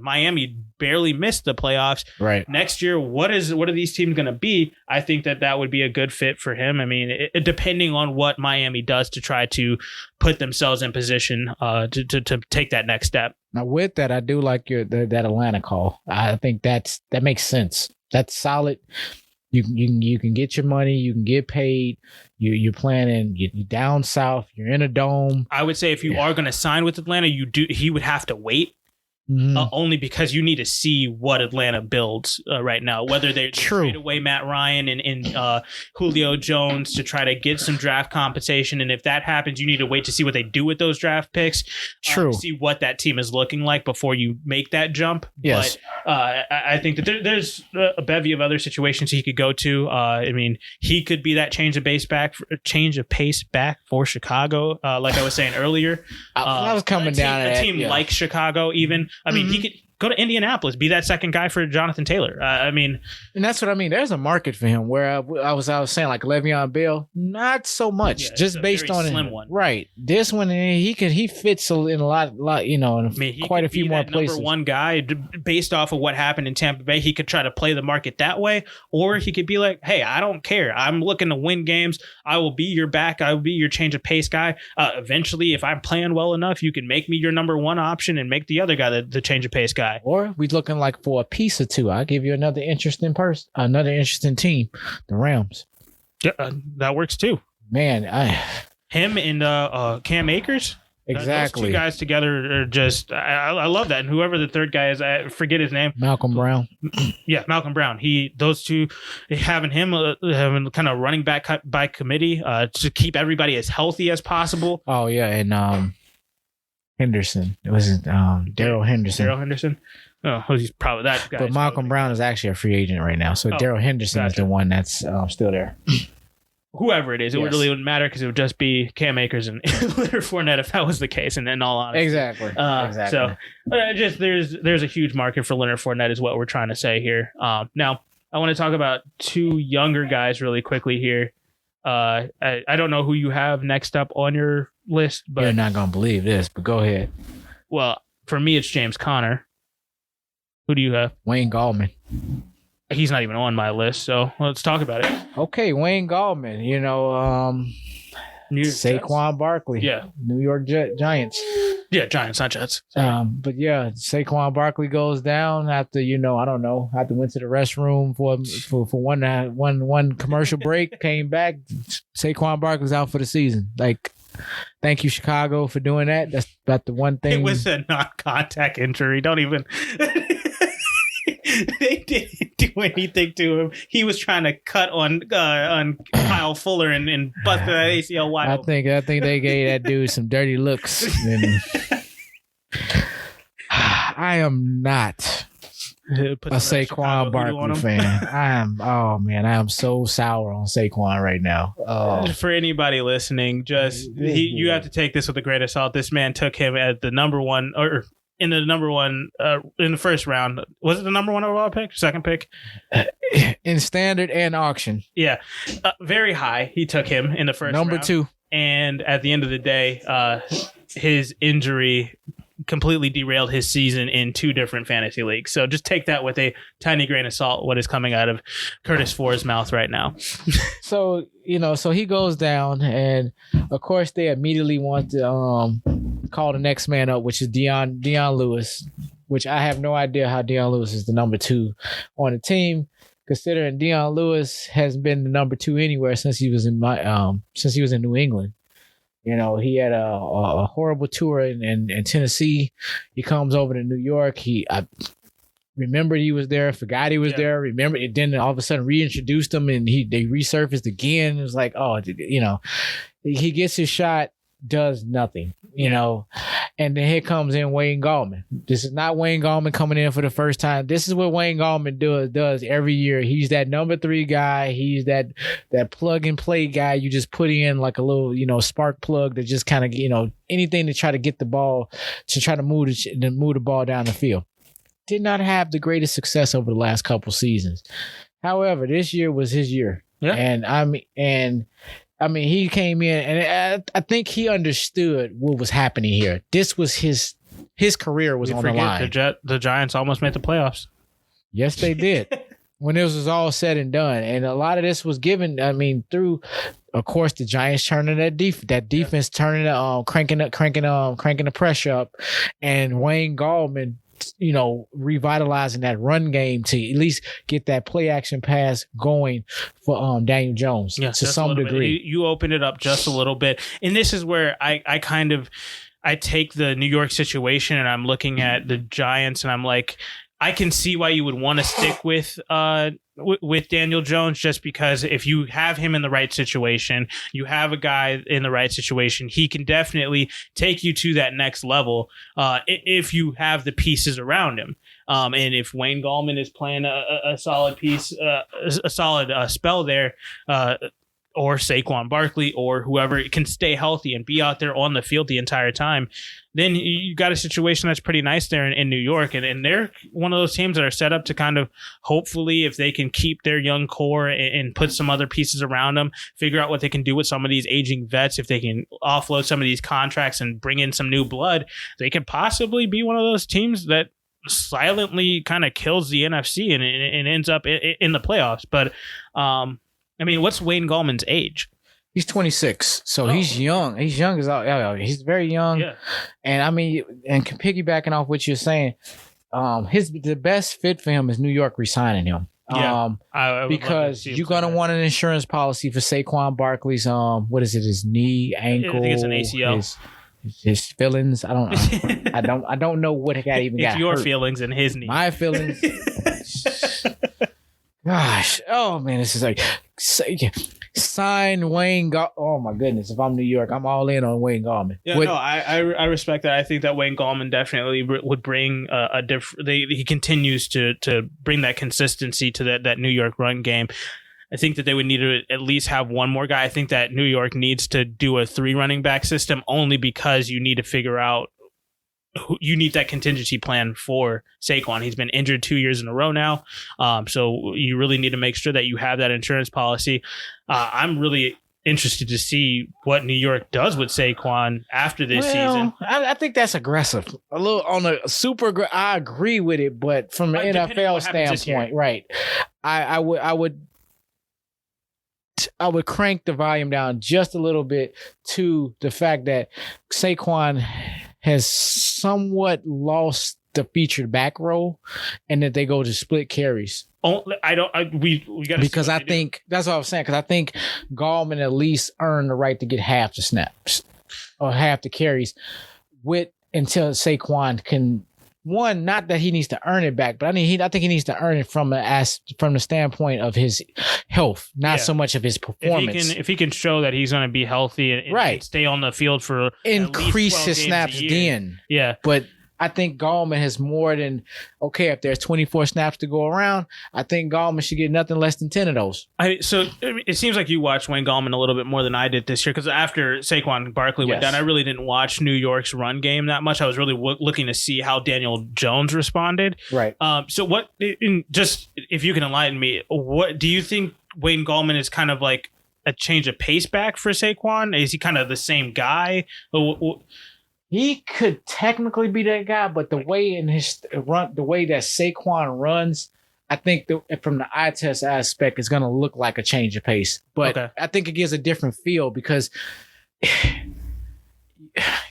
Miami barely missed the playoffs. Right. Next year, what are these teams going to be? I think that would be a good fit for him. I mean, depending on what Miami does to try to put themselves in position to take that next step. Now, with that, I do like that Atlanta call. I think that makes sense. That's solid. You can get your money. You can get paid. You're playing you're down south. You're in a dome. I would say if you are going to sign with Atlanta, he would have to wait. Only because you need to see what Atlanta builds right now, whether they trade away Matt Ryan and Julio Jones to try to get some draft compensation. And if that happens, you need to wait to see what they do with those draft picks. See what that team is looking like before you make that jump. Yes. But I think that there's a bevy of other situations he could go to. I mean, he could be that change of pace back for Chicago. Like I was saying earlier, I was coming down a team like Chicago even. I mean, he could go to Indianapolis, be that second guy for Jonathan Taylor. I mean, and that's what I mean. There's a market for him. Where I was saying like Le'Veon Bell, not so much, just based on slim one. Right. This one, he fits in a lot, quite a few more places. Number one guy, based off of what happened in Tampa Bay, he could try to play the market that way, or he could be like, hey, I don't care. I'm looking to win games. I will be your back. I will be your change of pace guy. Eventually, if I'm playing well enough, you can make me your number one option and make the other guy the change of pace guy. Or we looking like for a piece or two. I'll give you another interesting team, the Rams. Yeah, that works too. Man, him and Cam Akers. Exactly. Those two guys together are just, I love that. And whoever the third guy is, I forget his name. Malcolm Brown. Yeah, Malcolm Brown. Those two, having kind of running back by committee to keep everybody as healthy as possible. Oh yeah, and Henderson. It was Daryl Henderson. Daryl Henderson. Oh, he's probably that guy. But Malcolm Brown is actually a free agent right now. So Daryl Henderson is the one that's still there. Whoever it is, it really wouldn't matter because it would just be Cam Akers and Leonard Fortinet if that was the case. And then all honesty, exactly. So there's a huge market for Leonard Fortinet is what we're trying to say here. Now I want to talk about two younger guys really quickly here. I don't know who you have next up on your list, but you're not gonna believe this. But go ahead. Well, for me, it's James Conner. Who do you have? Wayne Gallman. He's not even on my list, so let's talk about it. Okay, Wayne Gallman. Saquon Barkley. Yeah. New York Giants. Yeah, Giants, not Jets. But yeah, Saquon Barkley goes down after, I don't know, after went to the restroom for one commercial break, came back. Saquon Barkley's out for the season. Like, thank you, Chicago, for doing that. That's about the one thing. It was a non-contact injury. Don't even... They didn't do anything to him. He was trying to cut on Kyle Fuller and busted that ACL wide open. I think they gave that dude some dirty looks. And I am not a Saquon Barkley fan. I am so sour on Saquon right now. For anybody listening, you have to take this with a grain of salt. This man took him at the number one or. In the first round. Was it the number one overall pick? Second pick? In standard and auction. Yeah. Very high. He took him in the first round. Number 2. And at the end of the day, his injury completely derailed his season in 2 different fantasy leagues. So just take that with a tiny grain of salt, what is coming out of Curtis Ford's mouth right now. So he goes down, and of course they immediately want to call the next man up, which is Dion Lewis, which I have no idea how Dion Lewis is the number 2 on the team, considering Dion Lewis has been the number 2 anywhere since he was in New England. He had a horrible tour in Tennessee. He comes over to New York. I remembered he was there, forgot he was there, remember it, then all of a sudden reintroduced him, and they resurfaced again. It was like, he gets his shot, does nothing, and then here comes in Wayne Gallman. This is not Wayne Gallman coming in for the first time. This is what Wayne Gallman does every year. He's that number 3 guy. He's that plug and play guy. You just put in like a little, spark plug that just kind of, anything to try to get the ball, to try to move the ball down the field. Did not have the greatest success over the last couple seasons. However, this year was his year. Yeah. And he came in, and I think he understood what was happening here. This was his his career was on the line. The Giants almost made the playoffs. Yes, they did. When this was all said and done, and a lot of this was given, I mean, through, of course, the Giants turning that defense turning cranking the pressure up, and Wayne Gallman, revitalizing that run game to at least get that play action pass going for Daniel Jones to some degree. You opened it up just a little bit, and this is where I take the New York situation and I'm looking at the Giants and I'm like, I can see why you would want to stick with Daniel Jones, just because if you have him in the right situation, you have a guy in the right situation, he can definitely take you to that next level if you have the pieces around him. And if Wayne Gallman is playing a solid piece, a solid spell there, or Saquon Barkley or whoever can stay healthy and be out there on the field the entire time, then you got a situation that's pretty nice there in New York. And they're one of those teams that are set up to kind of, hopefully, if they can keep their young core and put some other pieces around them, figure out what they can do with some of these aging vets, if they can offload some of these contracts and bring in some new blood, they could possibly be one of those teams that silently kind of kills the NFC and ends up in the playoffs. But, I mean, what's Wayne Gallman's age? He's 26, so he's young. He's young as all. He's very young. Yeah. And I mean, and piggybacking off what you're saying, the best fit for him is New York re-signing him. Yeah. Because you're gonna want an insurance policy for Saquon Barkley's what is it? His knee, ankle. I think it's an ACL. His feelings. I don't know. I don't know what got even got. It's your hurt. Feelings and his knee. My feelings. Gosh, oh man, this is like sign Wayne. Oh my goodness, if I'm New York, I'm all in on Wayne Gallman. Yeah, I respect that. I think that Wayne Gallman definitely would bring a different. He continues to bring that consistency to that New York run game. I think that they would need to at least have one more guy. I think that New York needs to do a 3 running back system, only because you need to figure out. You need that contingency plan for Saquon. He's been injured 2 years in a row now. So you really need to make sure that you have that insurance policy. I'm really interested to see what New York does with Saquon after this season. I think that's aggressive. A little on a super. I agree with it, but from an NFL standpoint, right? I would crank the volume down just a little bit to the fact that Saquon has somewhat lost the featured back role, and that they go to split carries. We got because I think that's what I was saying. Because I think Gallman at least earned the right to get half the snaps or half the carries until Saquon can. One, not that he needs to earn it back, but I think he needs to earn it from the standpoint of his health, not so much of his performance. If he can show that he's going to be healthy and stay on the field for increase his snaps again. Yeah, but I think Gallman has more than if there's 24 snaps to go around, I think Gallman should get nothing less than 10 of those. So it seems like you watched Wayne Gallman a little bit more than I did this year, because after Saquon Barkley went down, I really didn't watch New York's run game that much. I was really looking to see how Daniel Jones responded. Right. So what? Just if you can enlighten me, what do you think Wayne Gallman is kind of like a change of pace back for Saquon? Is he kind of the same guy? He could technically be that guy, but the way in his run, the way that Saquon runs, I think from the eye test aspect, is going to look like a change of pace. But I think it gives a different feel because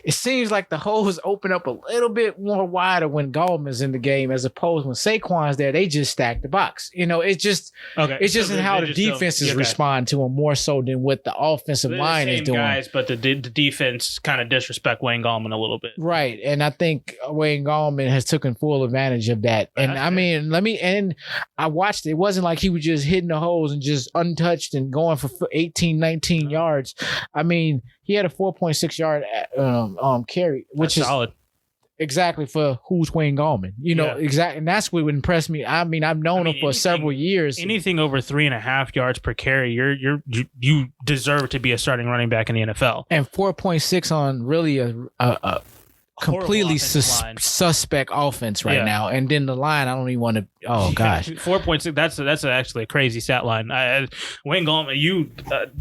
it seems like the holes open up a little bit more wider when Gallman's in the game, as opposed when Saquon's there, they just stack the box. It's just how the defenses respond to him more so than what the offensive line is doing. Guys, but the defense kind of disrespect Wayne Gallman a little bit. Right. And I think Wayne Gallman has taken full advantage of that. And I watched it. It wasn't like he was just hitting the holes and just untouched and going for 18, 19 yards. I mean, he had a 4.6 yard carry, which is solid. Exactly for who's Wayne Gallman. Exactly. And that's what would impress me. I mean, I've known him for several years. Anything over 3.5 yards per carry, you deserve to be a starting running back in the NFL. And 4.6 on really a completely offensive line. suspect offense right now. And then the line, I don't even want to. Oh gosh, 4.6. That's actually a crazy stat line. Wayne Gallman, you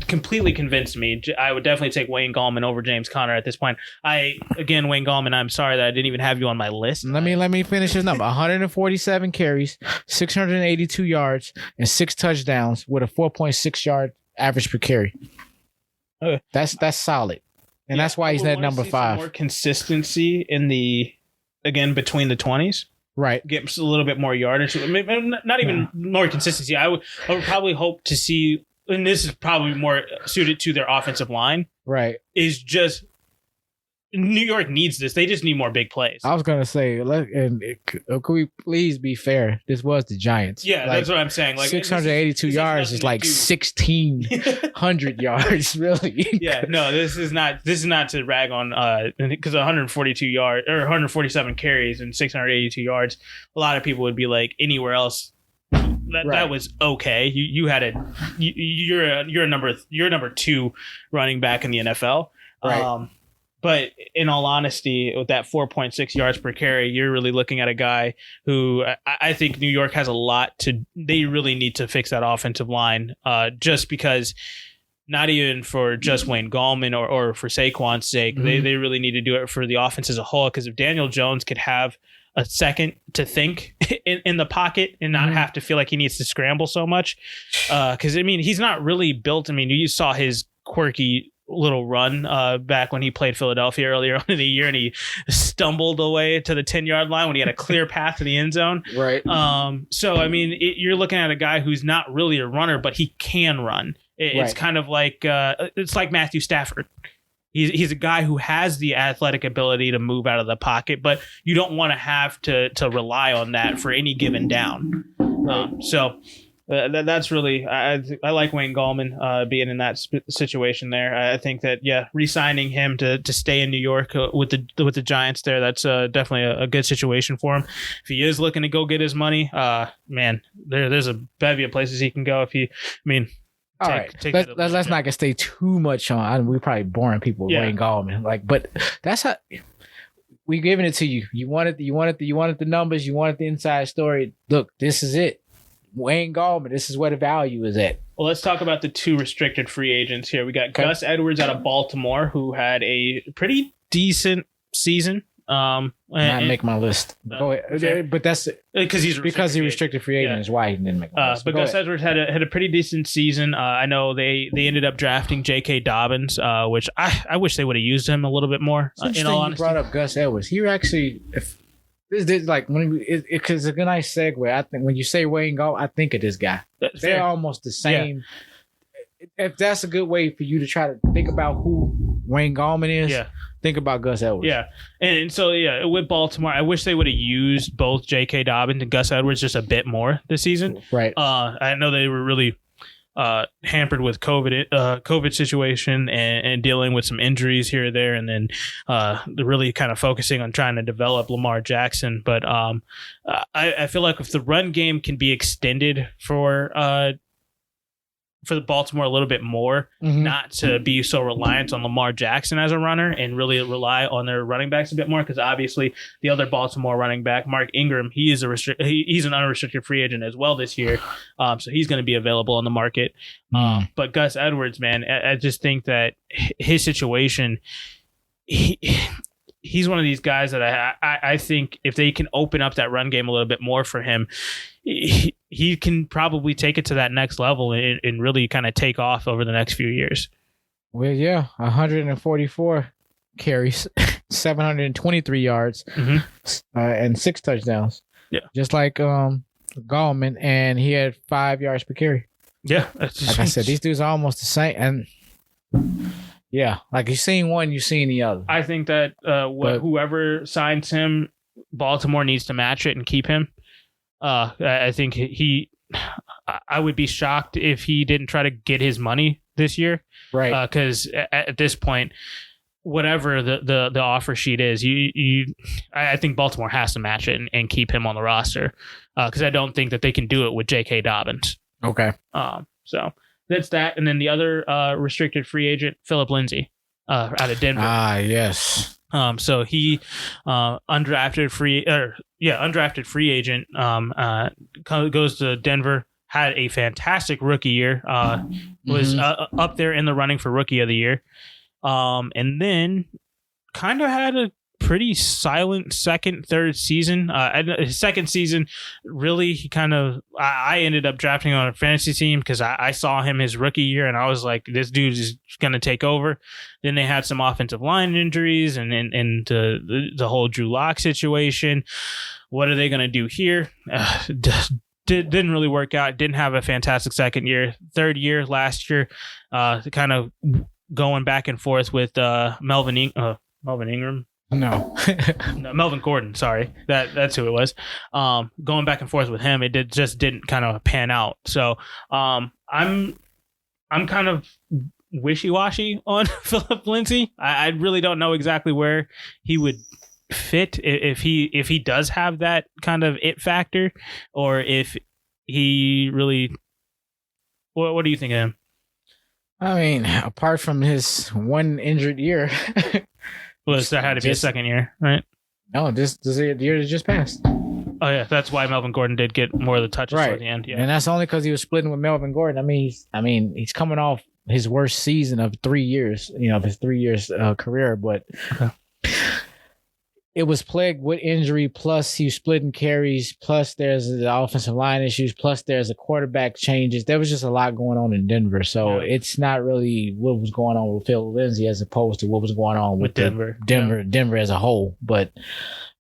completely convinced me. I would definitely take Wayne Gallman over James Conner at this point. Wayne Gallman, I'm sorry that I didn't even have you on my list. Let me finish his number. 147 carries, 682 yards, and 6 touchdowns with a 4.6 yard average per carry. Okay. That's solid. And that's why he's at number 5. More consistency in between the 20s. Right. Get a little bit more yardage. Not even more consistency. I would probably hope to see, and this is probably more suited to their offensive line. Right. Is just New York needs this. They just need more big plays. I was gonna say, could we please be fair? This was the Giants. Yeah, that's what I'm saying. 682 yards is like 1,600 yards, really. Yeah, no, this is not to rag on because 147 carries and 682 yards. A lot of people would be like, anywhere else, that was okay. You're a number 2 running back in the NFL. Right. But in all honesty, with that 4.6 yards per carry, you're really looking at a guy who I think New York has a lot to. They really need to fix that offensive line, just because. Not even for just Wayne Gallman or for Saquon's sake. Mm-hmm. They really need to do it for the offense as a whole. Because if Daniel Jones could have a second to think in the pocket and not have to feel like he needs to scramble so much, because he's not really built. You saw his quirky little run back when he played Philadelphia earlier on in the year, and he stumbled away to the 10-yard line when he had a clear path to the end zone. Right. You're looking at a guy who's not really a runner, but he can run. It's kind of like it's like Matthew Stafford. He's a guy who has the athletic ability to move out of the pocket, but you don't want to have to rely on that for any given down. That's really I like Wayne Gallman being in that situation there. I think that re-signing him to stay in New York with the Giants there, that's definitely a good situation for him. If he is looking to go get his money, there's a bevy of places he can go. All right, let's not get stay too much on. We're probably boring people with Wayne Gallman, but that's how we giving it to you. You wanted the numbers, you wanted the inside story. Look, this is it. Wayne Gallman, this is where the value is at. Well, let's talk about the 2 restricted free agents here. We got Gus Edwards out of Baltimore, who had a pretty decent season. Not make my list. Go ahead. But that's because he's restricted free agent is why he didn't make my list. But Gus Edwards had a pretty decent season. I know they ended up drafting J.K. Dobbins, which I wish they would have used him a little bit more. In all honesty, you brought up Gus Edwards. He actually, if this like when because it's a nice segue. I think when you say Wayne Gallman, I think of this guy. They're almost the same. Yeah. If that's a good way for you to try to think about who Wayne Gallman is, think about Gus Edwards. Yeah. And so, with Baltimore, I wish they would have used both J.K. Dobbins and Gus Edwards just a bit more this season. Right. I know they were really hampered with COVID situation and dealing with some injuries here or there, and then they're really kind of focusing on trying to develop Lamar Jackson. But I feel like if the run game can be extended for the Baltimore a little bit more, not to be so reliant on Lamar Jackson as a runner and really rely on their running backs a bit more, because obviously the other Baltimore running back, Mark Ingram, he's an unrestricted free agent as well this year, so he's going to be available on the market. But Gus Edwards, man, I just think that his situation, he's one of these guys that I think if they can open up that run game a little bit more for him, he can probably take it to that next level and really kind of take off over the next few years. Well, 144 carries, 723 yards, and 6 touchdowns. Yeah, just like Gallman, and he had 5 yards per carry. Yeah, like I said, these dudes are almost the same, and like you've seen one, you've seen the other. I think that whoever signs him, Baltimore needs to match it and keep him. I think I would be shocked if he didn't try to get his money this year. Right. Because at this point, whatever the offer sheet is, I think Baltimore has to match it and keep him on the roster. Because I don't think that they can do it with J.K. Dobbins. Okay. So that's that. And then the other restricted free agent, Philip Lindsay, out of Denver. Yes. So he undrafted free agent goes to Denver, had a fantastic rookie year, was up there in the running for rookie of the year, and then kind of had a pretty silent third season. His second season, really, he kind of, I ended up drafting on a fantasy team because I saw him his rookie year and I was like, this dude is going to take over. Then they had some offensive line injuries and the whole Drew Lock situation. What are they going to do here? Didn't really work out. Didn't have a fantastic second year. Third year last year, kind of going back and forth with Melvin Ingram. No, Melvin Gordon. Sorry, that's who it was. Going back and forth with him, it didn't kind of pan out. So I'm kind of wishy-washy on Philip Lindsay. I really don't know exactly where he would fit if he does have that kind of it factor, or if he really. What do you think of him? I mean, apart from his one injured year. Well, that had to be a second year, right? No, this is the year that just passed. Oh, yeah. That's why Melvin Gordon did get more of the touches right toward the end. Yeah. And that's only because he was splitting with Melvin Gordon. I mean, he's coming off his worst season of 3 years, of his 3 years career. But it was plagued with injury, plus he was splitting carries, plus there's the offensive line issues, plus there's a quarterback changes. There was just a lot going on in Denver. So it's not really what was going on with Phil Lindsay as opposed to what was going on with Denver as a whole. But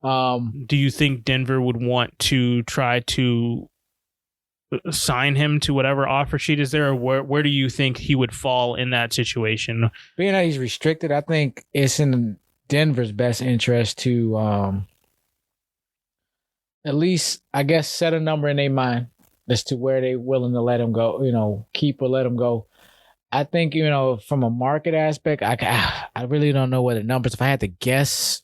do you think Denver would want to try to sign him to whatever offer sheet is there, or where do you think he would fall in that situation? Being that he's restricted, I think it's in Denver's best interest to at least, I guess, set a number in their mind as to where they're willing to let him go, keep or let him go. I think, from a market aspect, I really don't know what the numbers, if I had to guess,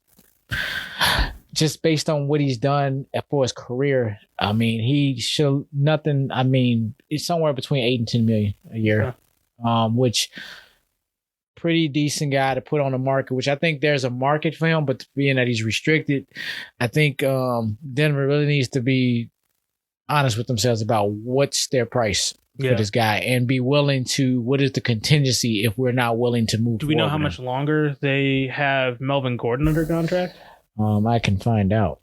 just based on what he's done for his career, I mean, he should nothing. I mean, it's somewhere between 8 and 10 million a year, which pretty decent guy to put on the market, which I think there's a market for him, but being that he's restricted, I think Denver really needs to be honest with themselves about what's their price for this guy and be willing to, what is the contingency if we're not willing to move. Do we know how much longer they have Melvin Gordon under contract? I can find out.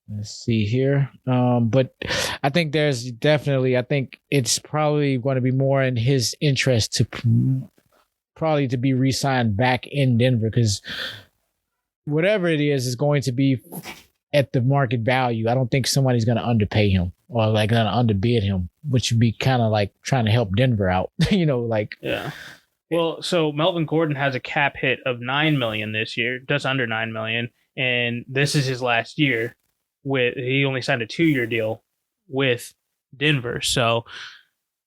Let's see here. But I think I think it's probably going to be more in his interest to be re-signed back in Denver, because whatever it is going to be at the market value. I don't think somebody's going to underpay him or going to underbid him, which would be kind of like trying to help Denver out, Yeah. Well, so Melvin Gordon has a cap hit of $9 million this year, just under $9 million, and this is his last year. He only signed a 2-year deal with Denver. So,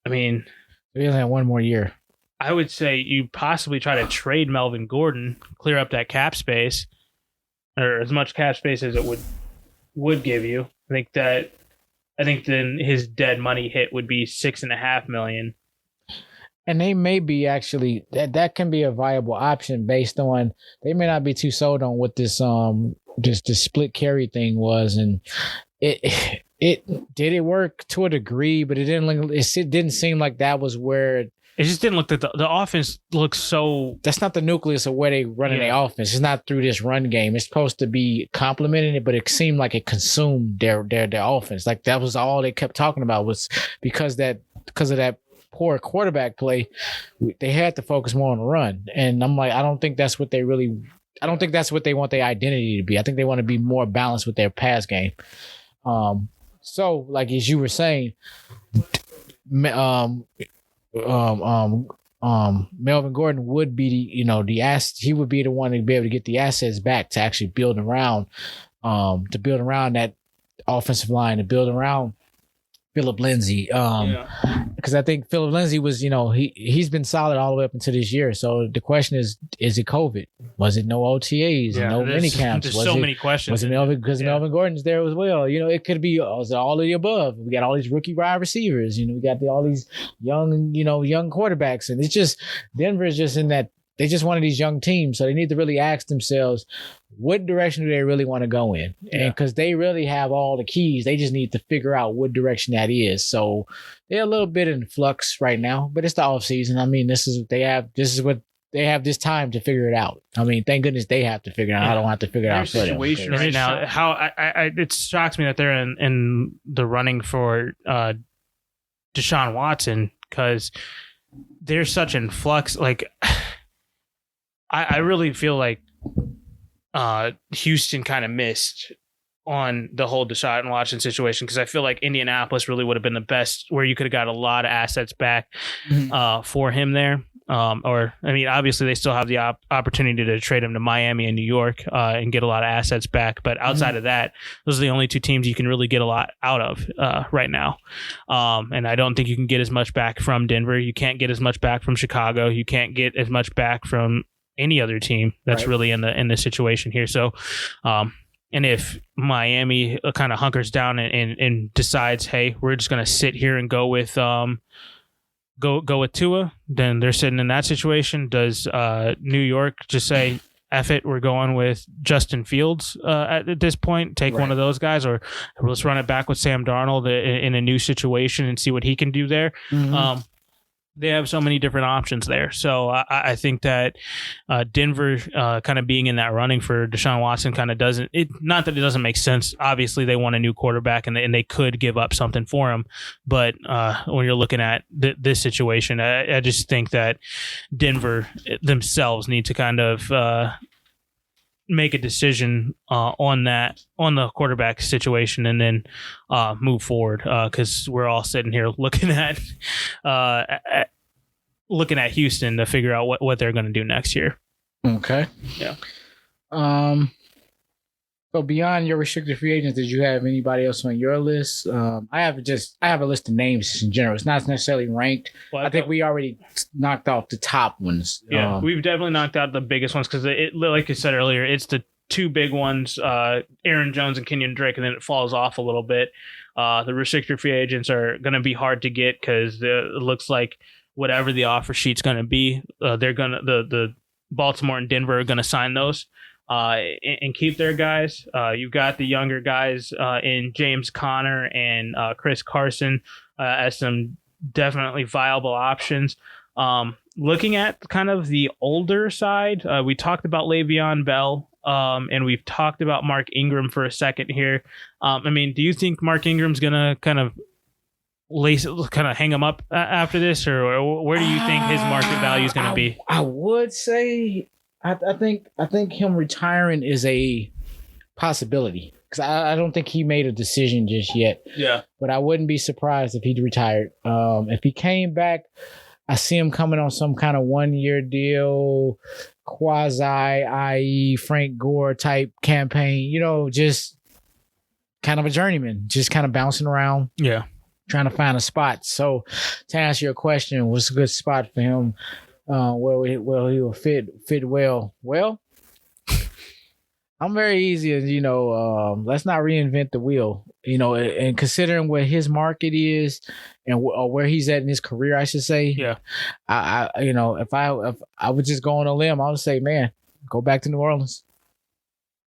I mean, he only have one more year. I would say you possibly try to trade Melvin Gordon, clear up that cap space, or as much cap space as it would give you. I think then his dead money hit would be $6.5 million. And they may be actually that can be a viable option based on, they may not be too sold on what this split carry thing was, and it did work to a degree, but it didn't seem like that was where it just didn't look that the offense looks so. That's not the nucleus of where they running their offense. It's not through this run game. It's supposed to be complementing it, but it seemed like it consumed their offense. Like that was all they kept talking about, was because of that poor quarterback play, they had to focus more on the run. And I'm like, I don't think that's what they want their identity to be. I think they want to be more balanced with their pass game. So like, as you were saying, Melvin Gordon would be he would be the one to be able to get the assets back to actually build around that offensive line, to build around Philip Lindsay. Because I think Philip Lindsay was, he's been solid all the way up until this year. So the question is it COVID? Was it no OTAs and no mini camps? There's so many questions. Was it Melvin? Because Melvin Gordon's there as well. It could be was it all of the above. We got all these rookie wide receivers. We got all these young quarterbacks, and it's just Denver is just in that. They're just one of these young teams, so they need to really ask themselves, what direction do they really want to go in? And because they really have all the keys, they just need to figure out what direction that is. So they're a little bit in flux right now, but it's the off season. I mean, this is what they have this time to figure it out. I mean, thank goodness they have to figure it out. I don't have to figure it out for them. Situation right now, it shocks me that they're in the running for Desean Watson because they're such in flux. Like, I really feel like Houston kind of missed on the whole Desean Watson situation because I feel like Indianapolis really would have been the best where you could have got a lot of assets back for him there. Obviously they still have the opportunity to trade him to Miami and New York and get a lot of assets back. But outside of that, those are the only two teams you can really get a lot out of right now. And I don't think you can get as much back from Denver. You can't get as much back from Chicago. You can't get as much back from any other team that's really in the situation here. So, and if Miami kind of hunkers down and decides, hey, we're just going to sit here and go with Tua, then they're sitting in that situation. Does New York just say, F it, we're going with Justin Fields at this point, take one of those guys, or let's run it back with Sam Darnold in a new situation and see what he can do there? They have so many different options there. So I think that Denver kind of being in that running for Desean Watson kind of doesn't, not that it doesn't make sense. Obviously, they want a new quarterback and they could give up something for him. But when you're looking at this situation, I just think that Denver themselves need to kind of make a decision on the quarterback situation and then move forward because we're all sitting here looking at Houston to figure out what they're going to do next year. Okay. Yeah. So beyond your restricted free agents, did you have anybody else on your list? I have a list of names in general. It's not necessarily ranked. Well, I think we already knocked off the top ones. Yeah, we've definitely knocked out the biggest ones because like you said earlier, it's the two big ones, Aaron Jones and Kenyon Drake, and then it falls off a little bit. The restricted free agents are going to be hard to get because it looks like whatever the offer sheet's going to be, they're going to the Baltimore and Denver are going to sign those. And keep their guys. You've got the younger guys in James Conner and Chris Carson as some definitely viable options. Looking at kind of the older side, we talked about Le'Veon Bell and we've talked about Mark Ingram for a second here. Do you think Mark Ingram's going to kind of hang him up after this, or where do you think his market value is going to be? I would say... I think him retiring is a possibility because I don't think he made a decision just yet. Yeah. But I wouldn't be surprised if he retired. If he came back, I see him coming on some kind of 1-year deal, quasi, i.e. Frank Gore type campaign, just kind of a journeyman, just kind of bouncing around. Yeah. Trying to find a spot. So to answer your question, what's a good spot for him? Where he will fit well. Well, I'm very easy as let's not reinvent the wheel. And considering what his market is and where he's at in his career, I should say. Yeah. If I would just go on a limb, I would say, man, go back to New Orleans.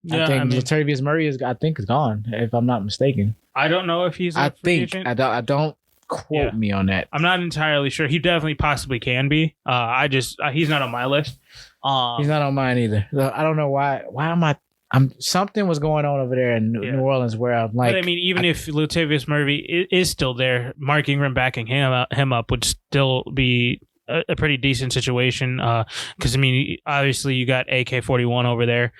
Yeah, I think Latavius Murray is gone, if I'm not mistaken. I don't know if he's a free agent. I don't. Quote me on that. I'm not entirely sure. He definitely possibly can be. He's not on my list. He's not on mine either. I don't know why. Why am I? Something was going on over there in New Orleans where I'm like. But even if Latavius Murray is still there, Mark Ingram backing him up would still be a pretty decent situation. Because obviously you got AK-41 over there.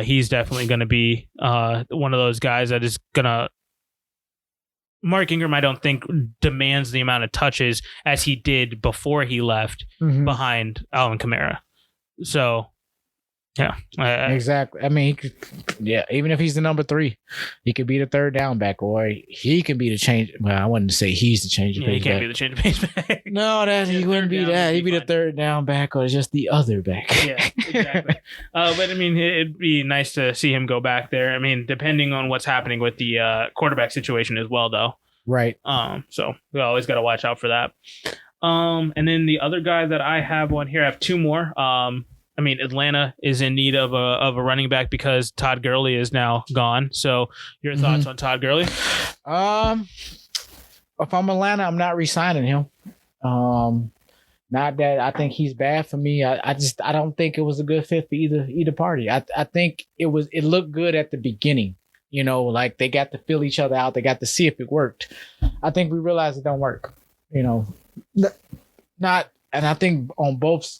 He's definitely going to be one of those guys that is going to. Mark Ingram, I don't think, demands the amount of touches as he did before he left behind Alvin Kamara. So Yeah, exactly. I mean, he could, even if he's the number 3, he could be the third down back, or he can be the change. Well, I wouldn't say he's the change of pace. He can't be the change of pace back. No, he wouldn't be that. He'd be the third down back, or just the other back. Yeah, exactly. But I mean, it'd be nice to see him go back there. I mean, depending on what's happening with the quarterback situation as well, though. Right. So we always got to watch out for that. And then the other guy that I have on here, I have 2 more. I mean, Atlanta is in need of a running back because Todd Gurley is now gone. So your thoughts on Todd Gurley? If I'm Atlanta, I'm not re-signing him. Not that I think he's bad for me. I don't think it was a good fit for either party. I think it looked good at the beginning. You know, like they got to feel each other out. They got to see if it worked. I think we realized it don't work. You know, and I think on both.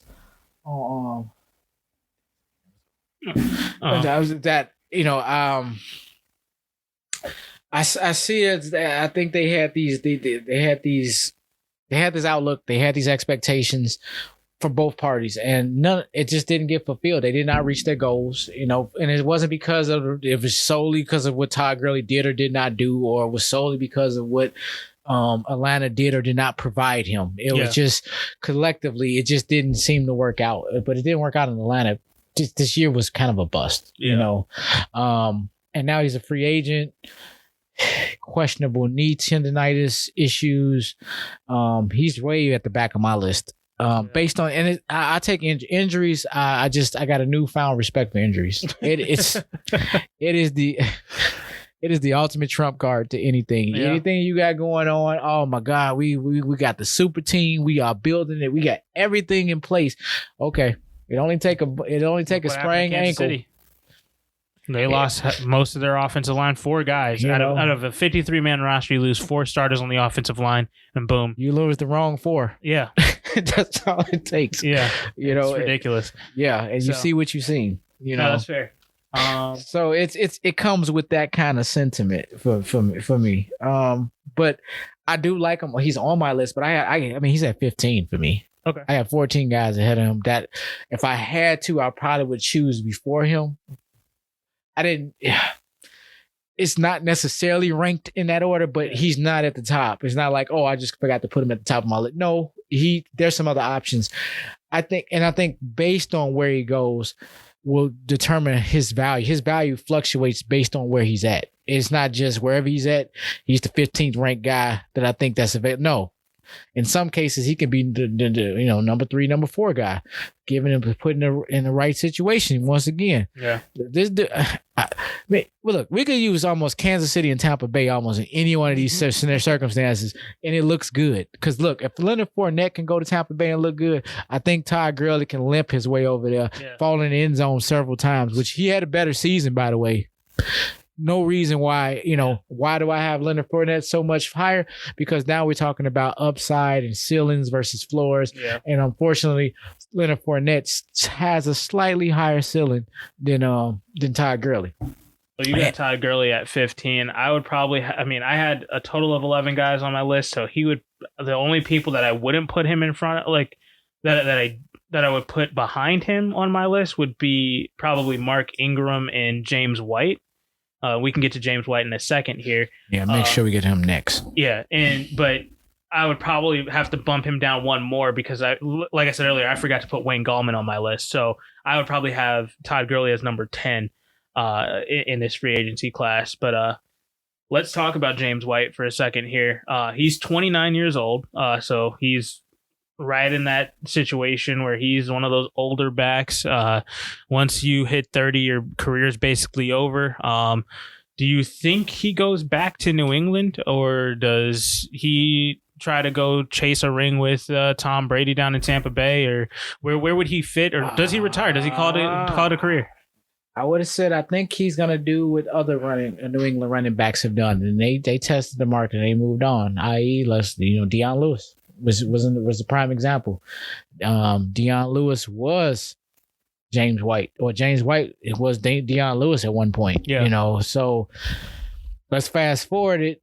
That you know, I see it. I think they had this outlook. They had these expectations for both parties, and it just didn't get fulfilled. They did not reach their goals, you know, and it wasn't it was solely because of what Todd Gurley did or did not do, or it was solely because of what Atlanta did or did not provide him. It was just collectively, it just didn't seem to work out. But it didn't work out in Atlanta. This year was kind of a bust, you know. And now he's a free agent. Questionable knee tendonitis issues. He's way at the back of my list. Based on, and I take injuries. I got a newfound respect for injuries. It is the ultimate trump card to anything. Yeah. Anything you got going on. Oh my God, we got the super team. We are building it. We got everything in place. Okay, it only take a sprained ankle. City? They lost most of their offensive line, 4 guys. Out of a 53-man roster, you lose 4 starters on the offensive line, and boom. You lose the wrong 4. Yeah. That's all it takes. Yeah. You know, it's ridiculous. And you see what you've seen. You know, no, that's fair. So it comes with that kind of sentiment for me. But I do like him. He's on my list, but I mean, he's at 15 for me. Okay. I have 14 guys ahead of him that if I had to, I probably would choose before him. It's not necessarily ranked in that order, but he's not at the top. It's not like, oh, I just forgot to put him at the top of my list. No, there's some other options. I think based on where he goes will determine his value. His value fluctuates based on where he's at. It's not just wherever he's at, he's the 15th ranked guy that I think that's available. No. In some cases, he can be the number 3, number 4 guy, giving him putting in the right situation. Once again, look, we could use almost Kansas City and Tampa Bay almost in any one of these circumstances, and it looks good. Because look, if Leonard Fortinet can go to Tampa Bay and look good, I think Todd Gurley can limp his way over there, fall in the end zone several times, which he had a better season, by the way. No reason why, why do I have Leonard Fournette so much higher? Because now we're talking about upside and ceilings versus floors. Yeah. And unfortunately, Leonard Fournette has a slightly higher ceiling than Todd Gurley. So you got Todd Gurley at 15. I would probably, I had a total of 11 guys on my list. So the only people that I wouldn't put him in front of, like that I would put behind him on my list would be probably Mark Ingram and James White. We can get to James White in a second here. Yeah, make sure we get him next. Yeah, but I would probably have to bump him down one more because like I said earlier, I forgot to put Wayne Gallman on my list. So I would probably have Todd Gurley as number 10 in this free agency class. But let's talk about James White for a second here. He's 29 years old, so he's right in that situation where he's one of those older backs. Once you hit 30, your career is basically over. Do you think he goes back to New England, or does he try to go chase a ring with Tom Brady down in Tampa Bay, or where would he fit, or does he retire? Does he call it a career? I would have said I think he's gonna do what other New England running backs have done, and they tested the market and they moved on. I.e., Deion Lewis was the prime example. Deion Lewis was James White, or James White was Deion Lewis at one point. Yeah. So let's fast forward it.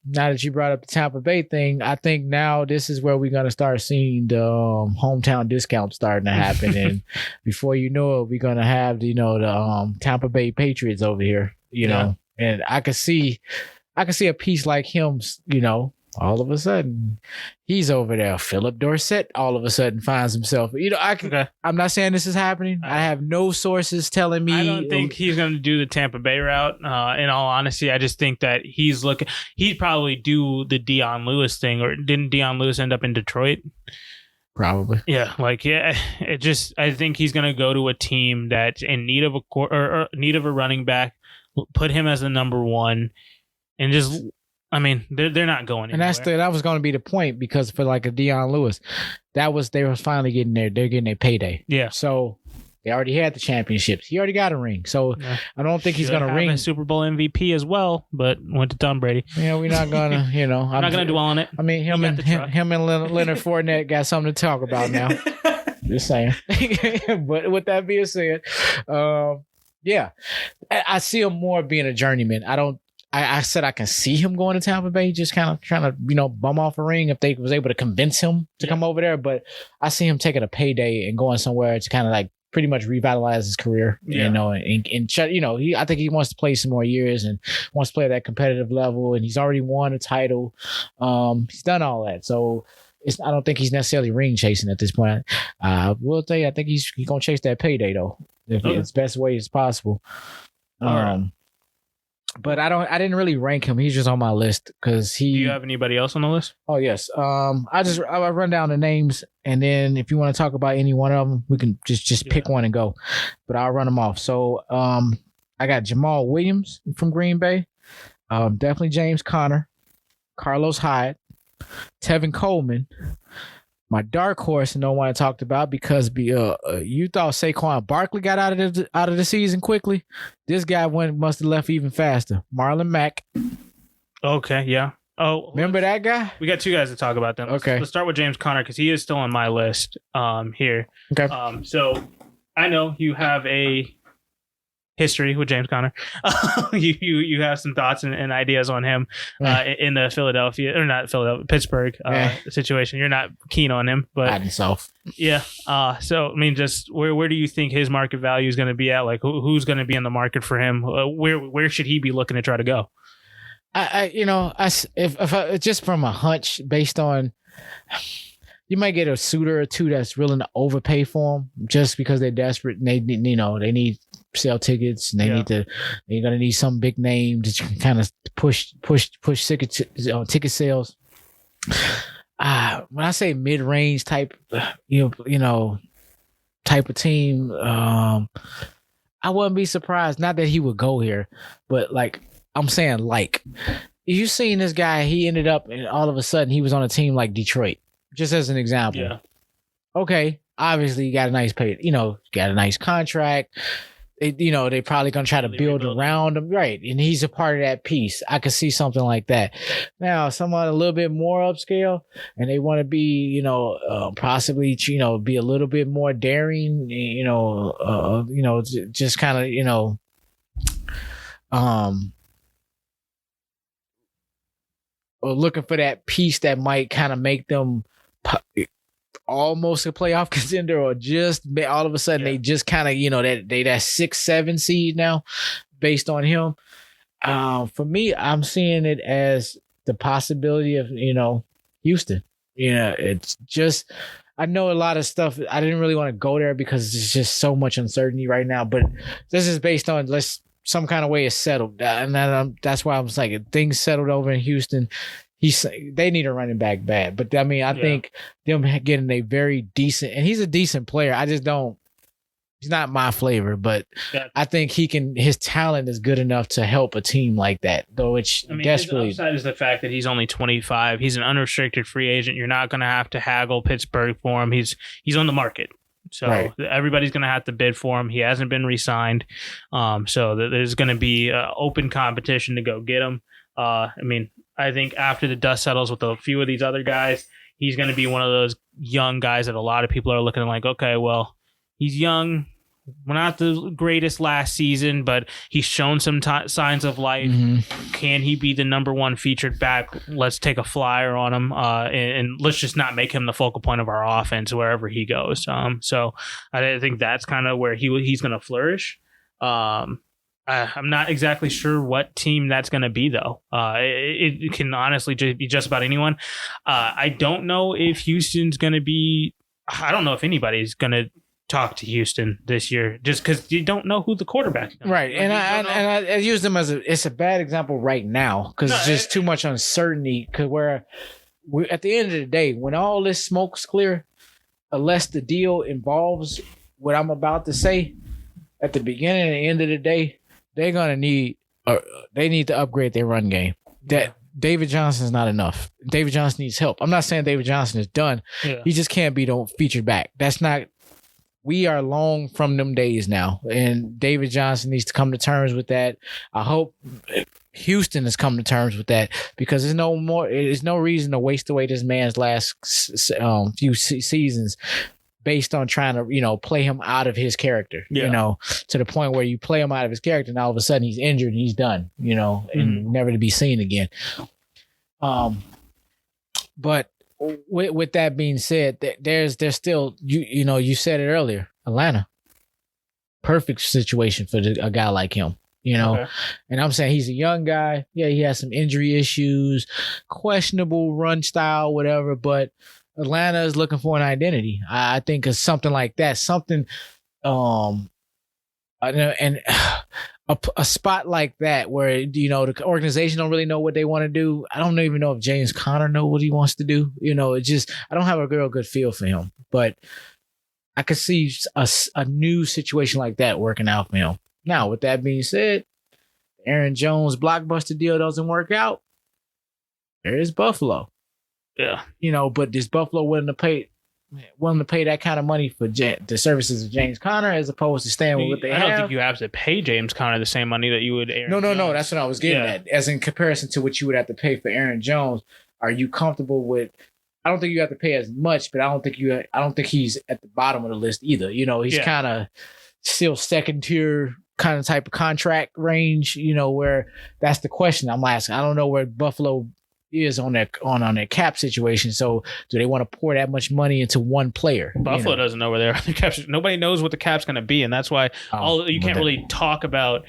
now that you brought up the Tampa Bay thing, I think now this is where we're going to start seeing the hometown discount starting to happen. And before you know it, we're going to have, the Tampa Bay Patriots over here, you know, and I could see a piece like him, all of a sudden he's over there. Philip Dorsett all of a sudden finds himself. I'm not saying this is happening. I have no sources telling me. I don't think he's going to do the Tampa Bay route. In all honesty, I just think that he'd probably do the Dion Lewis thing, or didn't Dion Lewis end up in Detroit? Probably. Yeah, I think he's going to go to a team that's in need of need of a running back, put him as the number one, and just. I mean, they're not going anywhere. And that was going to be the point, because for like a Dion Lewis, they were finally getting they're getting their payday. Yeah. So they already had the championships. He already got a ring. So I don't think he's going to ring a Super Bowl MVP as well, but went to Tom Brady. Yeah, we're not going to, I'm not going to dwell on it. I mean, him and Leonard Fortinet got something to talk about now. Just saying. But with that being said, I see him more being a journeyman. I said I can see him going to Tampa Bay, just kind of trying to, bum off a ring if they was able to convince him to come over there. But I see him taking a payday and going somewhere to kind of like pretty much revitalize his career, and I think he wants to play some more years and wants to play at that competitive level. And he's already won a title. He's done all that. So I don't think he's necessarily ring chasing at this point. I will tell you, I think he's going to chase that payday though, if it's best way as possible. But I didn't really rank him. He's just on my list because he. Do you have anybody else on the list? Oh yes. I'll run down the names, and then if you want to talk about any one of them, we can just pick one and go. But I'll run them off. So I got Jamal Williams from Green Bay. Definitely James Conner, Carlos Hyde, Tevin Coleman. My dark horse, no one talked about, because you thought Saquon Barkley got out of the season quickly. This guy must have left even faster. Marlon Mack. Okay, yeah. Oh, remember that guy? We got two guys to talk about them. Okay, let's start with James Conner, because he is still on my list. Here. Okay. So I know you have a history with James Conner. You have some thoughts and ideas on him in the Pittsburgh situation. You're not keen on him, but so I mean, just where do you think his market value is going to be at? Like who's going to be in the market for him? Where should he be looking to try to go? If just from a hunch based on. You might get a suitor or two that's willing to overpay for him just because they're desperate and they need sell tickets and they're gonna need some big name to kind of push ticket sales. When I say mid-range type, type of team, I wouldn't be surprised. Not that he would go here, but I'm saying you seen this guy, he ended up and all of a sudden he was on a team like Detroit. Just as an example. Yeah. Okay. Obviously, you got a nice pay. Got a nice contract. They probably gonna try to build around him, right? And he's a part of that piece. I could see something like that. Now, someone a little bit more upscale, and they want to be, possibly, be a little bit more daring. Just kind of, or looking for that piece that might kind of make them almost a playoff contender, or just all of a sudden they just kind of that 6-7 seed now based on him. For me, I'm seeing it as the possibility of Houston. It's just, I know a lot of stuff. I didn't really want to go there because there's just so much uncertainty right now, but this is based on some kind of way is settled, and that's why I was like, if things settled over in Houston, they need a running back bad. But I mean, I think them getting a very decent, and he's a decent player. I just don't. He's not my flavor, but I think his talent is good enough to help a team like that, though. Desperately. His upside is the fact that he's only 25. He's an unrestricted free agent. You're not going to have to haggle Pittsburgh for him. He's on the market. So everybody's going to have to bid for him. He hasn't been re-signed. So there's going to be open competition to go get him. I think after the dust settles with a few of these other guys, he's going to be one of those young guys that a lot of people are looking like, okay, well, he's young. not the greatest last season, but he's shown some signs of life. Mm-hmm. Can he be the number one featured back? Let's take a flyer on him, and let's just not make him the focal point of our offense wherever he goes. So I think that's kind of where he's going to flourish. I'm not exactly sure what team that's going to be, though. It can honestly be just about anyone. I don't know if Houston's going to be. I don't know if anybody's going to talk to Houston this year, just because you don't know who the quarterback is. Right, and I use them as it's a bad example right now because it's just too much uncertainty. Because we at the end of the day, when all this smoke's clear, unless the deal involves what I'm about to say, at the beginning and the end of the day, they're gonna need to upgrade their run game. That David Johnson is not enough. David Johnson needs help. I'm not saying David Johnson is done. Yeah. He just can't be the featured back. That's not. We are long from them days now, and David Johnson needs to come to terms with that. I hope Houston has come to terms with that because there's no reason to waste away this man's last few seasons based on trying to, play him out of his character, to the point where you play him out of his character and all of a sudden he's injured and he's done, and never to be seen again. But with that being said, there's still, you said it earlier, Atlanta, perfect situation for a guy like him, okay. And I'm saying he's a young guy. Yeah, he has some injury issues, questionable run style, whatever, but Atlanta is looking for an identity. I think it's something like that, and a spot like that where, the organization don't really know what they want to do. I don't even know if James Conner know what he wants to do. I don't have a real good feel for him, but I could see a new situation like that working out for him. Now, with that being said, Aaron Jones blockbuster deal doesn't work out. There is Buffalo. Yeah. But is Buffalo willing to pay that kind of money for the services of James Conner as opposed to staying with what they have? I don't think you have to pay James Conner the same money that you would Aaron Jones. No. That's what I was getting at. As in comparison to what you would have to pay for Aaron Jones, are you comfortable with? I don't think you have to pay as much, but I don't think he's at the bottom of the list either. He's kind of still second tier kind of type of contract range. Where that's the question I'm asking. I don't know where Buffalo is on their cap situation. So do they want to pour that much money into one player? Buffalo doesn't know where their cap. Nobody knows what the cap's going to be, and that's why you can't really talk about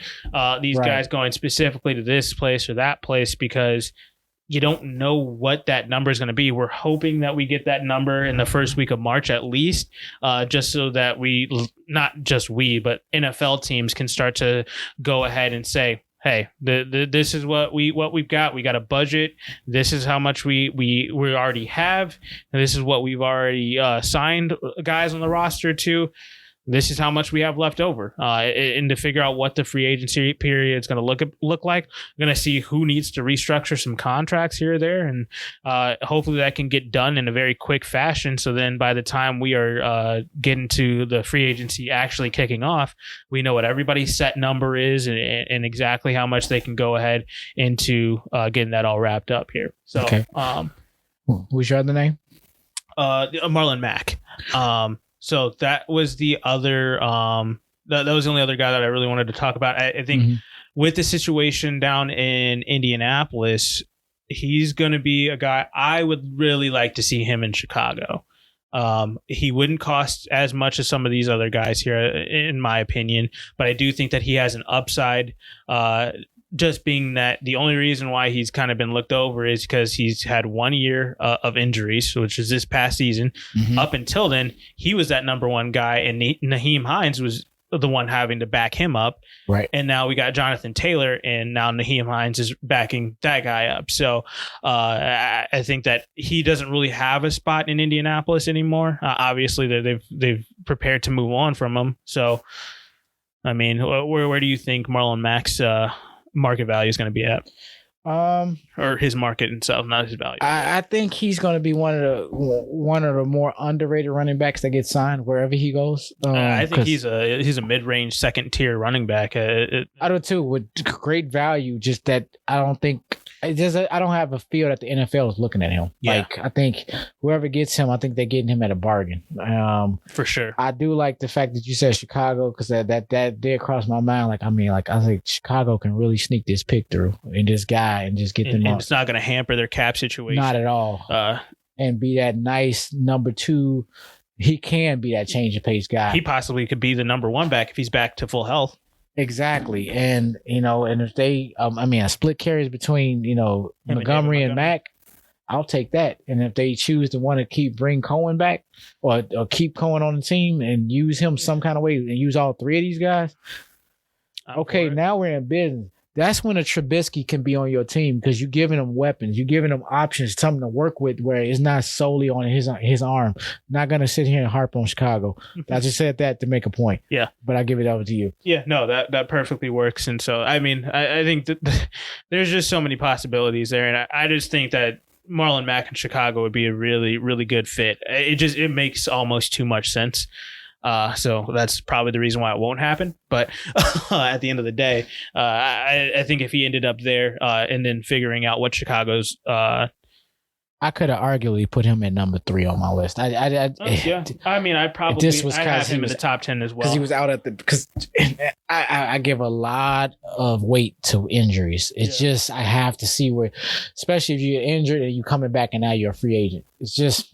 these guys going specifically to this place or that place because you don't know what that number is going to be. We're hoping that we get that number in the first week of March at least, just so that not just we, but NFL teams can start to go ahead and say, hey, this is what we've got. We got a budget. This is how much we already have. And this is what we've already signed guys on the roster to. This is how much we have left over. And to figure out what the free agency period is going to look like, we're going to see who needs to restructure some contracts here or there. And hopefully that can get done in a very quick fashion. So then by the time we are getting to the free agency actually kicking off, we know what everybody's set number is and exactly how much they can go ahead into getting that all wrapped up here. So, okay. Who's your other name? Marlon Mack. So that was the other that was the only other guy that I really wanted to talk about. I think with the situation down in Indianapolis, he's going to be a guy I would really like to see him in Chicago. He wouldn't cost as much as some of these other guys here, in my opinion, but I do think that he has an upside. Just being that the only reason why he's kind of been looked over is because he's had 1 year of injuries, which is this past season. Up until then, he was that number one guy, and Nyheim Hines was the one having to back him up. Right. And now we got Jonathan Taylor, and now Nyheim Hines is backing that guy up. So I think that he doesn't really have a spot in Indianapolis anymore. Obviously, they've prepared to move on from him. So, I mean, where do you think Marlon Mack's market value is going to be at? Or his market itself, not his value. I think he's going to be one of the more underrated running backs that get signed wherever he goes. I think he's a mid-range second tier running back. I do too, with great value. Just that I don't think I don't have a feel that the NFL is looking at him. Yeah. Like, I think whoever gets him, I think they're getting him at a bargain. For sure. I do like the fact that you said Chicago, because that did cross my mind. Like, I think Chicago can really sneak this pick through and this guy and just get them and up. it's not going to hamper their cap situation. Not at all. And be that nice number 2. He can be that change of pace guy. He possibly could be the number 1 back if he's back to full health. Exactly. And, and if they, a split carries between, Montgomery and Mack, I'll take that. And if they choose to want to bring Cohen back or keep Cohen on the team and use him some kind of way and use all 3 of these guys. Okay, now we're in business. That's when a Trubisky can be on your team because you're giving him weapons. You're giving him options, something to work with where it's not solely on his arm. Not going to sit here and harp on Chicago. I just said that to make a point. Yeah. But I give it over to you. Yeah, no, that perfectly works. And so, I think that there's just so many possibilities there. And I just think that Marlon Mack in Chicago would be a really, really good fit. It makes almost too much sense. So that's probably the reason why it won't happen. But at the end of the day, I think if he ended up there and then figuring out what Chicago's I could have arguably put him at number 3 on my list. Yeah. I probably have him in the top 10 as well. Because he was out because I give a lot of weight to injuries. It's just, I have to see where, especially if you're injured and you coming back and now you're a free agent. It's just,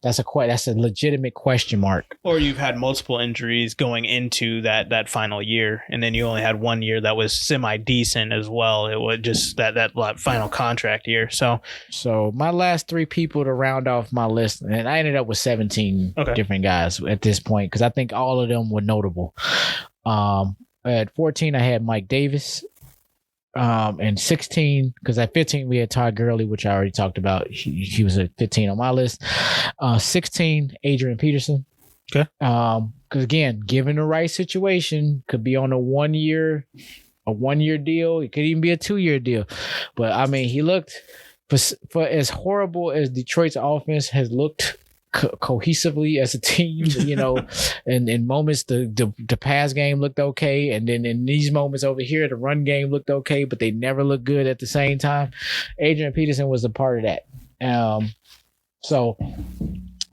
that's a legitimate question mark. Or you've had multiple injuries going into that final year, and then you only had 1 year that was semi-decent as well. It was just that final contract year. So my last 3 people to round off my list, and I ended up with 17 different guys at this point because I think all of them were notable. At 14, I had Mike Davis. And 16, because at 15 we had Todd Gurley, which I already talked about. He was at 15 on my list. 16, Adrian Peterson. Okay. Because again, given the right situation, could be on a 1 year deal. It could even be a 2-year deal. But he looked for as horrible as Detroit's offense has looked cohesively as a team, and in moments the pass game looked okay, and then in these moments over here the run game looked okay, but they never looked good at the same time. Adrian Peterson was a part of that.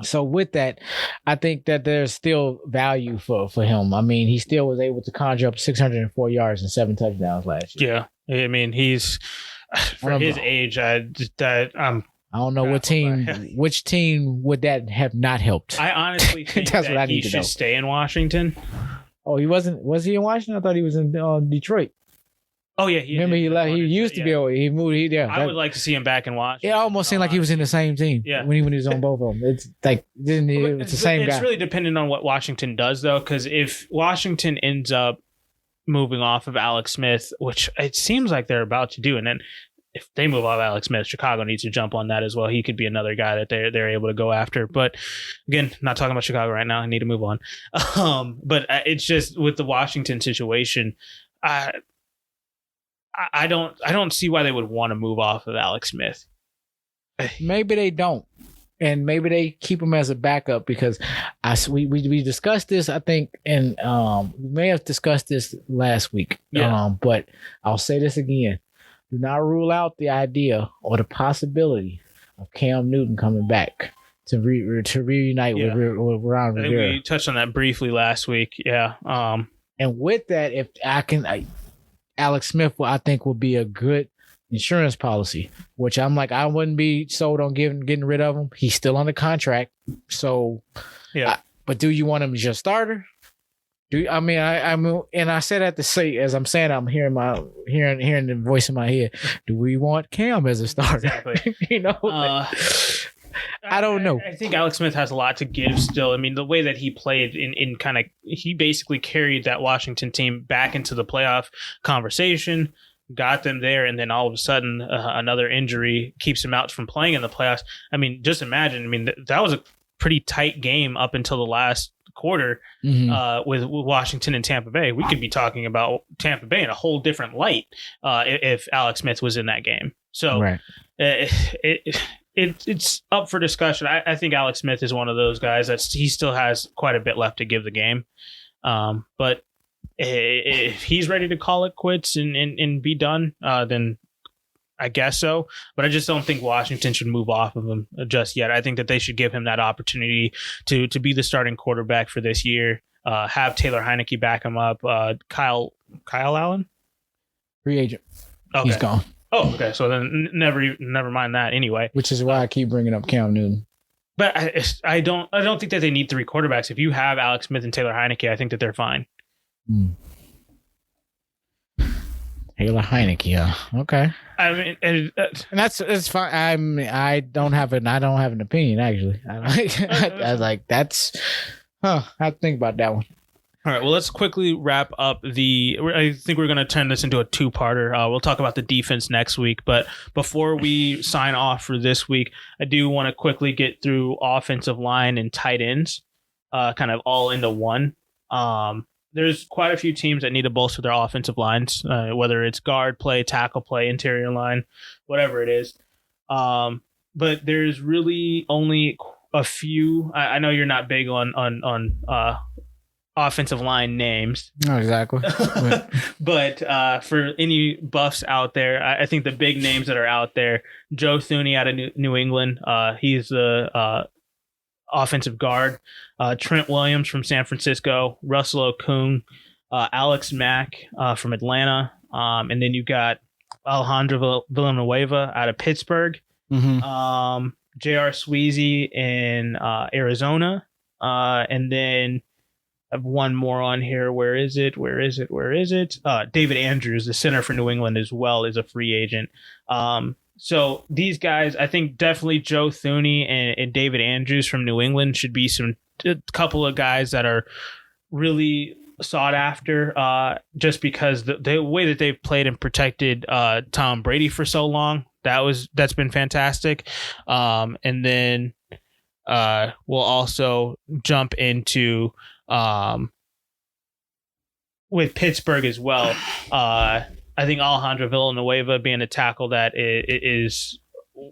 So with that, I think that there's still value for him. He still was able to conjure up 604 yards and 7 touchdowns last year. Yeah, he's for his age. I don't know which team would that have not helped. I honestly think that's what I he need to know. should stay in Washington. Oh, was he in Washington? I thought he was in Detroit. Oh yeah, remember he left. He used to be. He moved. I would like to see him back in Washington. It almost seemed like he was in the same team. Yeah. when he was on both of them. It's like it's the same guy. It's really dependent on what Washington does, though, because if Washington ends up moving off of Alex Smith, which it seems like they're about to do, and then if they move off Alex Smith, Chicago needs to jump on that as well. He could be another guy that they're able to go after. But again, not talking about Chicago right now. I need to move on. But it's just with the Washington situation, I don't see why they would want to move off of Alex Smith. Maybe they don't, and maybe they keep him as a backup because we discussed this. I think, and we may have discussed this last week. Yeah. But I'll say this again. Do not rule out the idea or the possibility of Cam Newton coming back to reunite with Ron Rivera. I think we touched on that briefly last week. Yeah. And with that, if Alex Smith, I think, will be a good insurance policy, which I wouldn't be sold on getting rid of him. He's still under contract. So, yeah. But do you want him as your starter? And I said that to say, as I'm saying, I'm hearing the voice in my head. Do we want Cam as a starter? Exactly. I don't know. I think Alex Smith has a lot to give still. The way that he played he basically carried that Washington team back into the playoff conversation, got them there, and then all of a sudden another injury keeps him out from playing in the playoffs. Just imagine. That was a pretty tight game up until the last quarter with Washington and Tampa Bay. We could be talking about Tampa Bay in a whole different light if Alex Smith was in that game. So right. It's up for discussion. I think Alex Smith is one of those guys he still has quite a bit left to give the game. But if he's ready to call it quits and be done, then I guess so, but I just don't think Washington should move off of him just yet. I think that they should give him that opportunity to be the starting quarterback for this year. Have Taylor Heineke back him up. Kyle Allen, free agent. Okay. He's gone. Oh, okay. So then never mind that anyway. Which is why I keep bringing up Cam Newton. But I don't think that they need 3 quarterbacks. If you have Alex Smith and Taylor Heineke, I think that they're fine. Taylor Heineke, yeah. Okay. I mean, and it's fine. I don't have an opinion actually. I was like, that's. I have to think about that one. All right, well, let's quickly wrap up I think we're going to turn this into a 2-parter. We'll talk about the defense next week, but before we sign off for this week, I do want to quickly get through offensive line and tight ends, kind of all into one. There's quite a few teams that need to bolster their offensive lines, whether it's guard play, tackle play, interior line, whatever it is. But there's really only a few. I know you're not big on offensive line names. No, exactly. But for any buffs out there, I think the big names that are out there, Joe Thuney out of New England, he's the offensive guard. Trent Williams from San Francisco, Russell Okung, Alex Mack from Atlanta, and then you got Alejandro Villanueva out of Pittsburgh, J.R. Sweezy in Arizona, and then I have one more on here. Where is it? David Andrews, the center for New England as well, is a free agent. So these guys, I think definitely Joe Thuney and David Andrews from New England should be a couple of guys that are really sought after, just because the way that they've played and protected Tom Brady for so long. That's been fantastic. And then we'll also jump into with Pittsburgh as well. I think Alejandro Villanueva being a tackle that is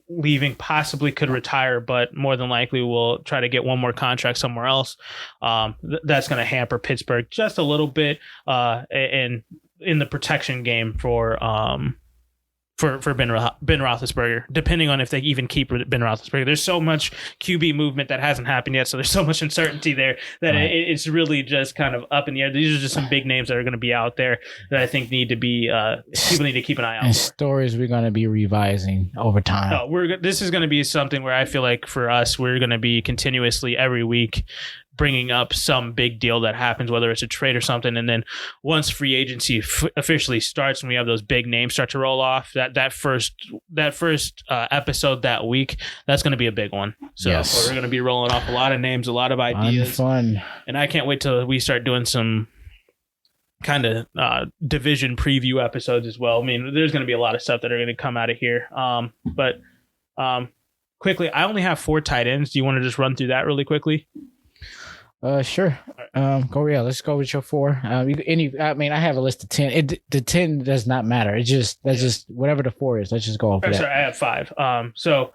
leaving, possibly could retire, but more than likely will try to get one more contract somewhere else. That's going to hamper Pittsburgh just a little bit, and in the protection game for Ben Roethlisberger, depending on if they even keep Ben Roethlisberger. There's so much QB movement that hasn't happened yet, so there's so much uncertainty there that it's really just kind of up in the air. These are just some big names that are going to be out there that I think need to be people need to keep an eye out and for. Stories we're going to be revising over time. No, this is going to be something where I feel like for us, we're going to be continuously every week bringing up some big deal that happens, whether it's a trade or something. And then once free agency officially starts and we have those big names start to roll off, that first episode that week, that's going to be a big one. So yes. We're going to be rolling off a lot of names, a lot of ideas. Fun. And I can't wait till we start doing some kind of division preview episodes as well. I mean, there's going to be a lot of stuff that are going to come out of here. But quickly, I only have 4 tight ends. Do you want to just run through that really quickly? Sure. Let's go with your 4. I have a list of 10. The 10 does not matter. Just whatever the 4 is. Let's just go off that. Sorry, I have 5. So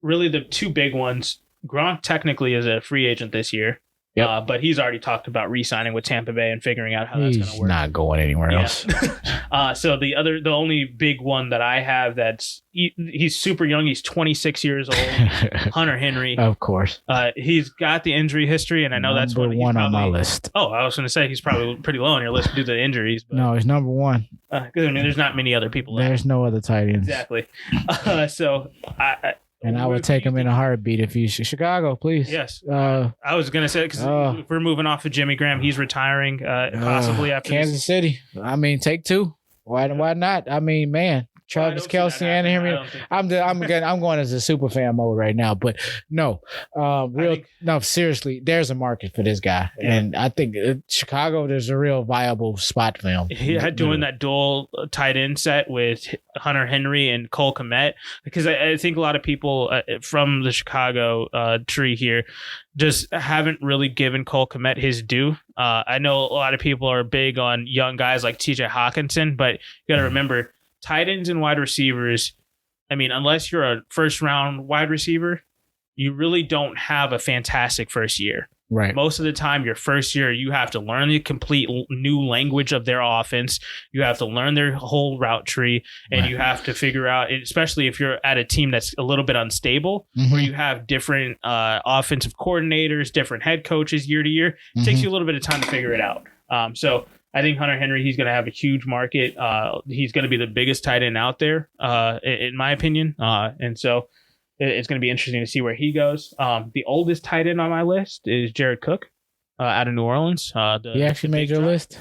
really the 2 big ones. Gronk technically is a free agent this year. Yep. But he's already talked about re-signing with Tampa Bay and figuring out how that's going to work. He's not going anywhere else. So the only big one that I have he's super young. He's 26 years old. Hunter Henry. Of course. He's got the injury history, and I know that's number one on my list. Oh, I was going to say he's probably pretty low on your list due to the injuries. But, no, he's number 1. There's not many other people. There's no other tight ends. Exactly. I would take him in a heartbeat if he's Chicago, please. Yes. I was going to say, because if we're moving off of Jimmy Graham, he's retiring possibly after Kansas City. I mean, take 2. Why not? I mean, man. Travis Kelce and Henry. I'm going as a super fan mode right now, but no, seriously, there's a market for this guy, and I think Chicago, there's a real viable spot for him. Yeah, doing that dual tight end set with Hunter Henry and Cole Kmet, because I think a lot of people from the Chicago tree here just haven't really given Cole Kmet his due. I know a lot of people are big on young guys like TJ Hawkinson, but you got to remember, tight ends and wide receivers, I mean, unless you're a first-round wide receiver, you really don't have a fantastic first year. Right. Most of the time, your first year, you have to learn the complete new language of their offense. You have to learn their whole route tree, and you have to figure out, especially if you're at a team that's a little bit unstable, where you have different offensive coordinators, different head coaches year to year. It takes you a little bit of time to figure it out. So I think Hunter Henry, he's going to have a huge market. He's going to be the biggest tight end out there, in my opinion. And so it's going to be interesting to see where he goes. The oldest tight end on my list is Jared Cook out of New Orleans. He actually made your list?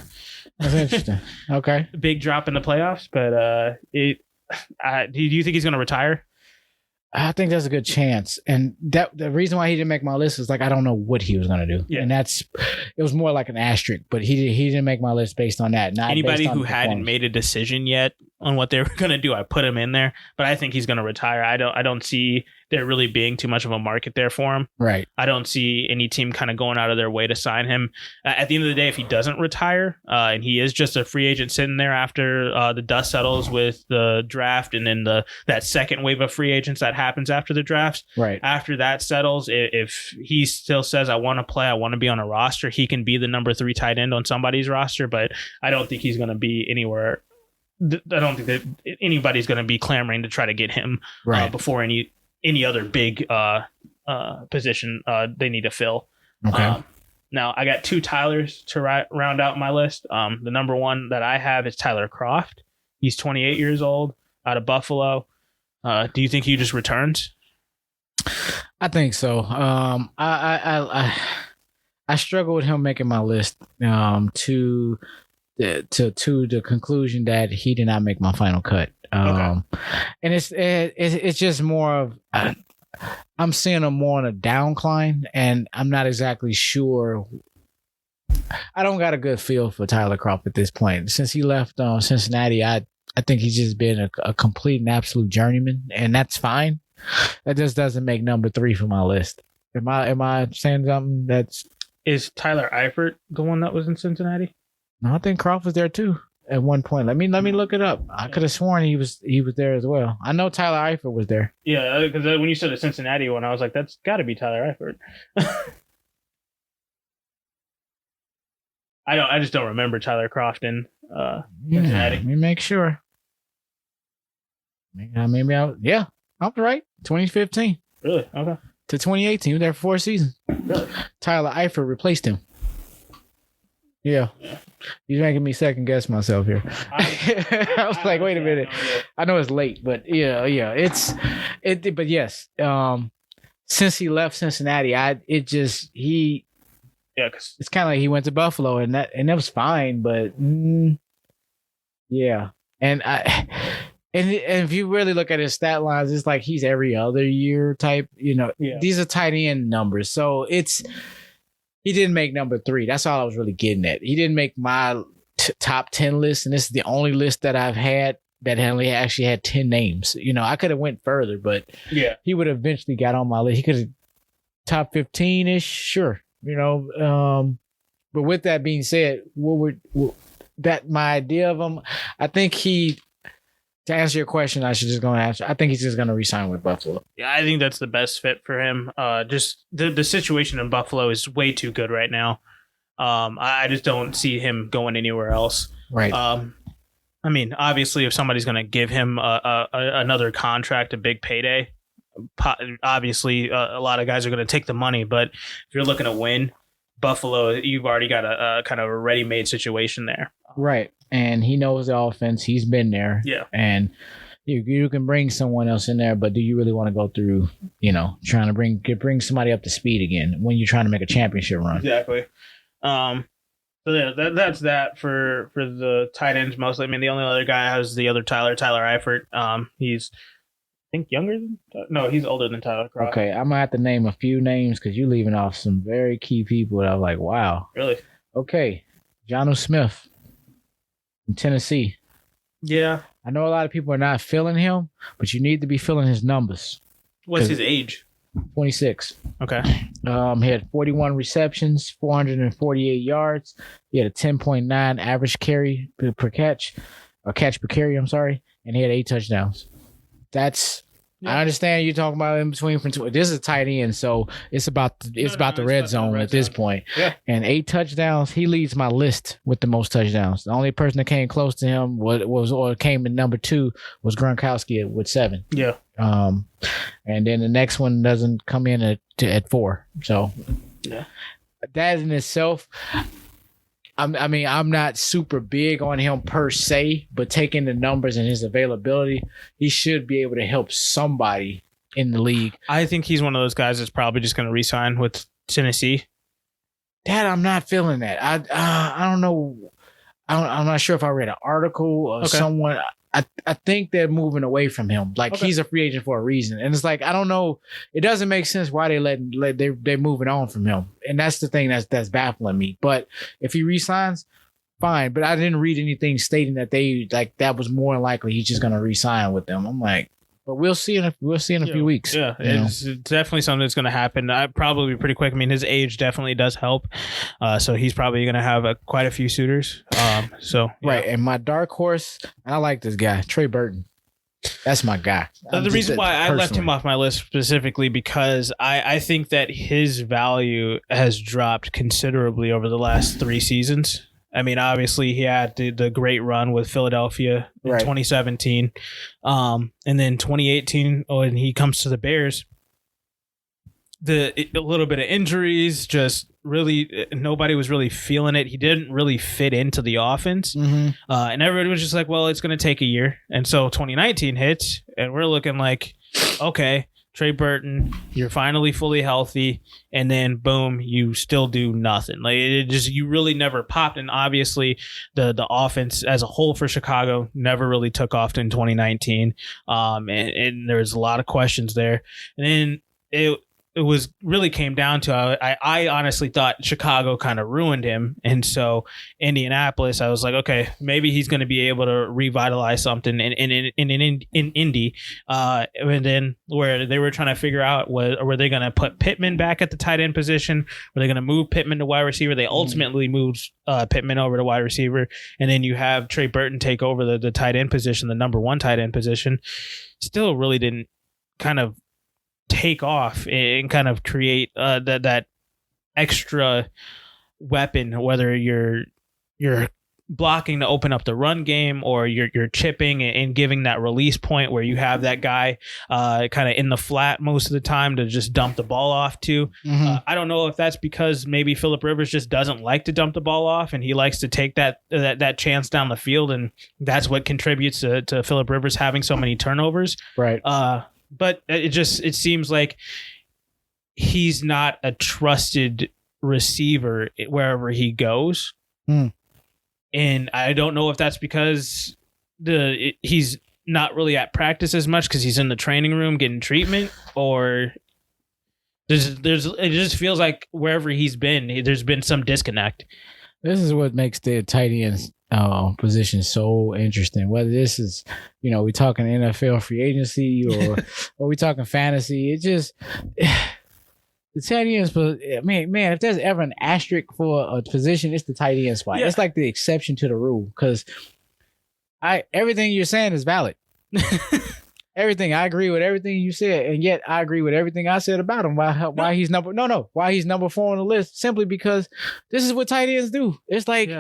That's interesting. Okay. Big drop in the playoffs, but do you think he's going to retire? I think there's a good chance. And that the reason why he didn't make my list is like I don't know what he was going to do. Yeah. And it was more like an asterisk, but he didn't make my list based on that. Not anybody who hadn't made a decision yet on what they were going to do, I put him in there, but I think he's going to retire. I don't see there really being too much of a market there for him. Right. I don't see any team kind of going out of their way to sign him. At the end of the day, if he doesn't retire, and he is just a free agent sitting there after the dust settles with the draft, and then that second wave of free agents that happens after the drafts. Right. After that settles, if he still says, I want to play, I want to be on a roster, he can be the number 3 tight end on somebody's roster, but I don't think he's going to be anywhere. I don't think that anybody's going to be clamoring to try to get him before any other big position they need to fill. Okay. Now, I got 2 Tylers to round out my list. The number 1 that I have is Tyler Croft. He's 28 years old, out of Buffalo. Do you think he just returns? I think so. I struggle with him making my list to the conclusion that he did not make my final cut. And it's just more of I'm seeing him more on a downcline, and I'm not exactly sure. I don't got a good feel for Tyler Croft at this point. Since he left Cincinnati, I think he's just been a complete and absolute journeyman, and that's fine. That just doesn't make number 3 for my list. Am I saying something that's... Is Tyler Eifert the one that was in Cincinnati? No, I think Croft was there too at one point. Let me look it up. I could have sworn he was there as well. I know Tyler Eifert was there. Yeah, because when you said the Cincinnati one, I was like, that's got to be Tyler Eifert. I just don't remember Tyler Croft in Cincinnati. Let me make sure. I was right. 2015. Really? Okay. To 2018. He was there for 4 seasons. Really? Tyler Eifert replaced him. Yeah. He's making me second guess myself here. I was like, wait a minute. I know it's late, but yeah. But yes. Since he left Cincinnati, it's kind of like he went to Buffalo, and that was fine, but yeah. And if you really look at his stat lines, it's like he's every other year type, These are tight end numbers. So he didn't make number 3. That's all I was really getting at. He didn't make my top 10 list, and this is the only list that I've had that only actually had 10 names. I could have went further, but he would have eventually got on my list. He could have top 15-ish, sure. But with that being said, my idea of him, I think to answer your question, I think he's just going to re-sign with Buffalo. Yeah, I think that's the best fit for him. Just the situation in Buffalo is way too good right now. I just don't see him going anywhere else. Right. I mean, obviously, if somebody's going to give him another contract, a big payday, obviously a lot of guys are going to take the money. But if you're looking to win, Buffalo, you've already got a kind of a ready-made situation there. Right. And he knows the offense. He's been there. Yeah. And you can bring someone else in there, but do you really want to go through, trying to bring somebody up to speed again when you're trying to make a championship run? Exactly. So yeah, that's that for the tight ends mostly. I mean, the only other guy has the other Tyler Eifert. He's I think he's older than Tyler Croft. Okay, I'm gonna have to name a few names because you're leaving off some very key people that I'm like, wow. Really? Okay, Jonnu Smith from Tennessee. Yeah. I know a lot of people are not feeling him, but you need to be feeling his numbers. What's his age? 26. Okay. He had 41 receptions, 448 yards. He had a 10.9 average carry per catch, or catch per carry, I'm sorry, and he had 8 touchdowns. That's I understand you talking about in between. This is a tight end, so it's about the red zone at this point. Yeah. And 8 touchdowns, he leads my list with the most touchdowns. The only person that came close to him came in number 2 was Gronkowski with 7. Yeah. And then the next one doesn't come in at 4. So yeah, that in itself. I'm not super big on him per se, but taking the numbers and his availability, he should be able to help somebody in the league. I think he's one of those guys that's probably just going to re-sign with Tennessee. Dad, I'm not feeling that. I don't know. I'm not sure if I read an article or someone. I think they're moving away from him. Like he's a free agent for a reason, and it's like I don't know. It doesn't make sense why they're moving on from him, and that's the thing that's baffling me. But if he resigns, fine. But I didn't read anything stating that that was more likely he's just gonna resign with them. I'm like, but we'll see in a few weeks. Yeah, it's definitely something that's going to happen. Probably pretty quick. I mean, his age definitely does help. So he's probably going to have quite a few suitors. Right. And my dark horse, I like this guy, Trey Burton. That's my guy. The reason why I left him off my list specifically because I think that his value has dropped considerably over the last 3 seasons. I mean, obviously, he had the great run with Philadelphia in 2017. And then 2018, when he comes to the Bears, a little bit of injuries, just really nobody was really feeling it. He didn't really fit into the offense. And everybody was just like, well, it's going to take a year. And so 2019 hits, and we're looking like, okay, Trey Burton, you're finally fully healthy, and then boom, you still do nothing. Like you really never popped. And obviously, the offense as a whole for Chicago never really took off in 2019. And there's a lot of questions there. And then it was really came down to I honestly thought Chicago kind of ruined him, and so Indianapolis, I was like, okay, maybe he's going to be able to revitalize something in Indy, and then where they were trying to figure out were they going to put Pittman back at the tight end position? Were they going to move Pittman to wide receiver? They ultimately moved Pittman over to wide receiver, and then you have Trey Burton take over the tight end position, the number 1 tight end position. Still really didn't kind of take off and kind of create that extra weapon, whether you're blocking to open up the run game or you're chipping and giving that release point where you have that guy kind of in the flat most of the time to just dump the ball off to. I don't know if that's because maybe Phillip Rivers just doesn't like to dump the ball off and he likes to take that chance down the field, and that's what contributes to Phillip Rivers having so many turnovers. Right. But it seems like he's not a trusted receiver wherever he goes. And I don't know if that's because he's not really at practice as much because he's in the training room getting treatment, or it just feels like wherever he's been, there's been some disconnect. This is what makes the tight end position so interesting. Whether this is, we talking NFL free agency or we talking fantasy, it just the tight ends. Man, if there's ever an asterisk for a position, it's the tight end spot. Yeah. It's like the exception to the rule because everything you're saying is valid. Everything. I agree with everything you said, and yet I agree with everything I said about him. Why he's number 4 on the list? Simply because this is what tight ends do. It's like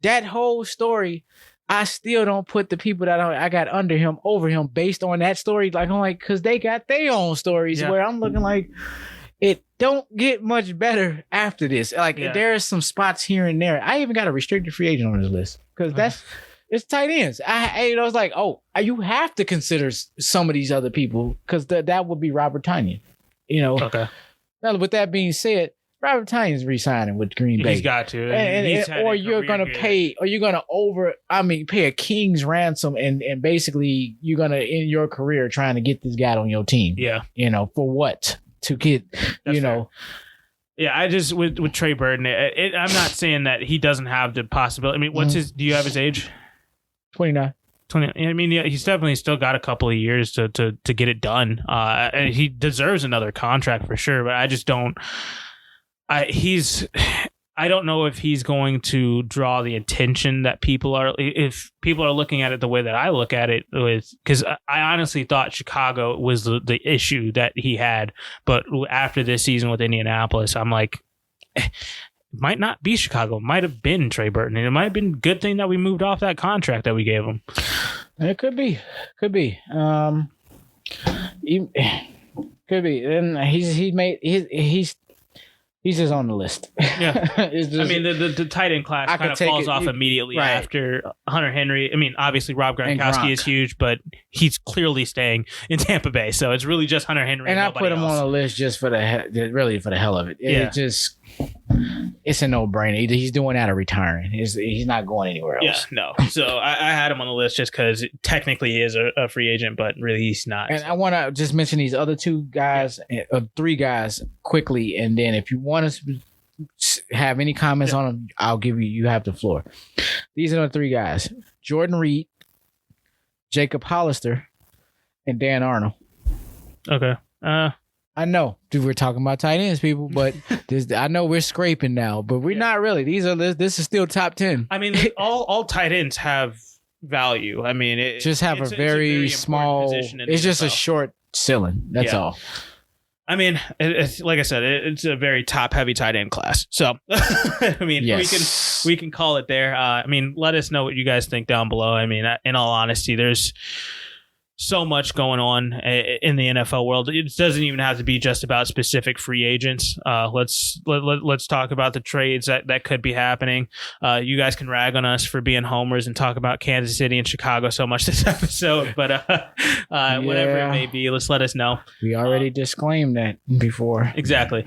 that whole story. I still don't put the people that I got under him over him based on that story. Like I'm like, because they got their own stories where I'm looking like it don't get much better after this. Like there are some spots here and there. I even got a restricted free agent on this list because it's tight ends. I was like, you have to consider some of these other people because that would be Robert Tonyan. Okay. Now, with that being said, Robert Tonyan's re-signing with Green Bay. He's got to. Or you're going to pay, or you're going to pay a king's ransom and basically you're going to end your career trying to get this guy on your team. Yeah. For what? To get, Fair. Yeah, I just with Trey Burton, I'm not saying that he doesn't have the possibility. I mean, do you have his age? 29. 20. I mean, he's definitely still got a couple of years to get it done. And he deserves another contract for sure, but I just don't. I don't know if he's going to draw the attention that if people are looking at it the way that I look at it, because I honestly thought Chicago was the issue that he had. But after this season with Indianapolis, I'm like, it might not be Chicago. It might have been Trey Burton. And it might have been a good thing that we moved off that contract that we gave him. It could be. Could be. Could be. And he's just on the list. Yeah. Just, the tight end class kind of falls off immediately after Hunter Henry. I mean, obviously Rob Gronkowski is huge, but he's clearly staying in Tampa Bay. So it's really just Hunter Henry. And I put him on the list just for the hell of it. It's a no-brainer. Either he's doing that or retiring. He's not going anywhere else. Yeah, no. So I had him on the list just because technically he is a free agent, but really he's not. And I want to just mention these other three guys quickly, and then if you want to have any comments on them, I'll give you have the floor. These are the three guys: Jordan Reed, Jacob Hollister, and Dan Arnold. Okay. I know, dude, we're talking about tight ends, people, but I know we're scraping now, but we're not really. This is still top 10. I mean, all tight ends have value. I mean, a very small. It's just a short ceiling. That's all. I mean, it's like I said, it's a very top-heavy tight end class. So, I mean, we can call it there. I mean, let us know what you guys think down below. I mean, in all honesty, there's so much going on in the NFL world. It doesn't even have to be just about specific free agents. Let's talk about the trades that could be happening. You guys can rag on us for being homers and talk about Kansas City and Chicago so much this episode, but whatever it may be, let us know. We already disclaimed that before. Exactly.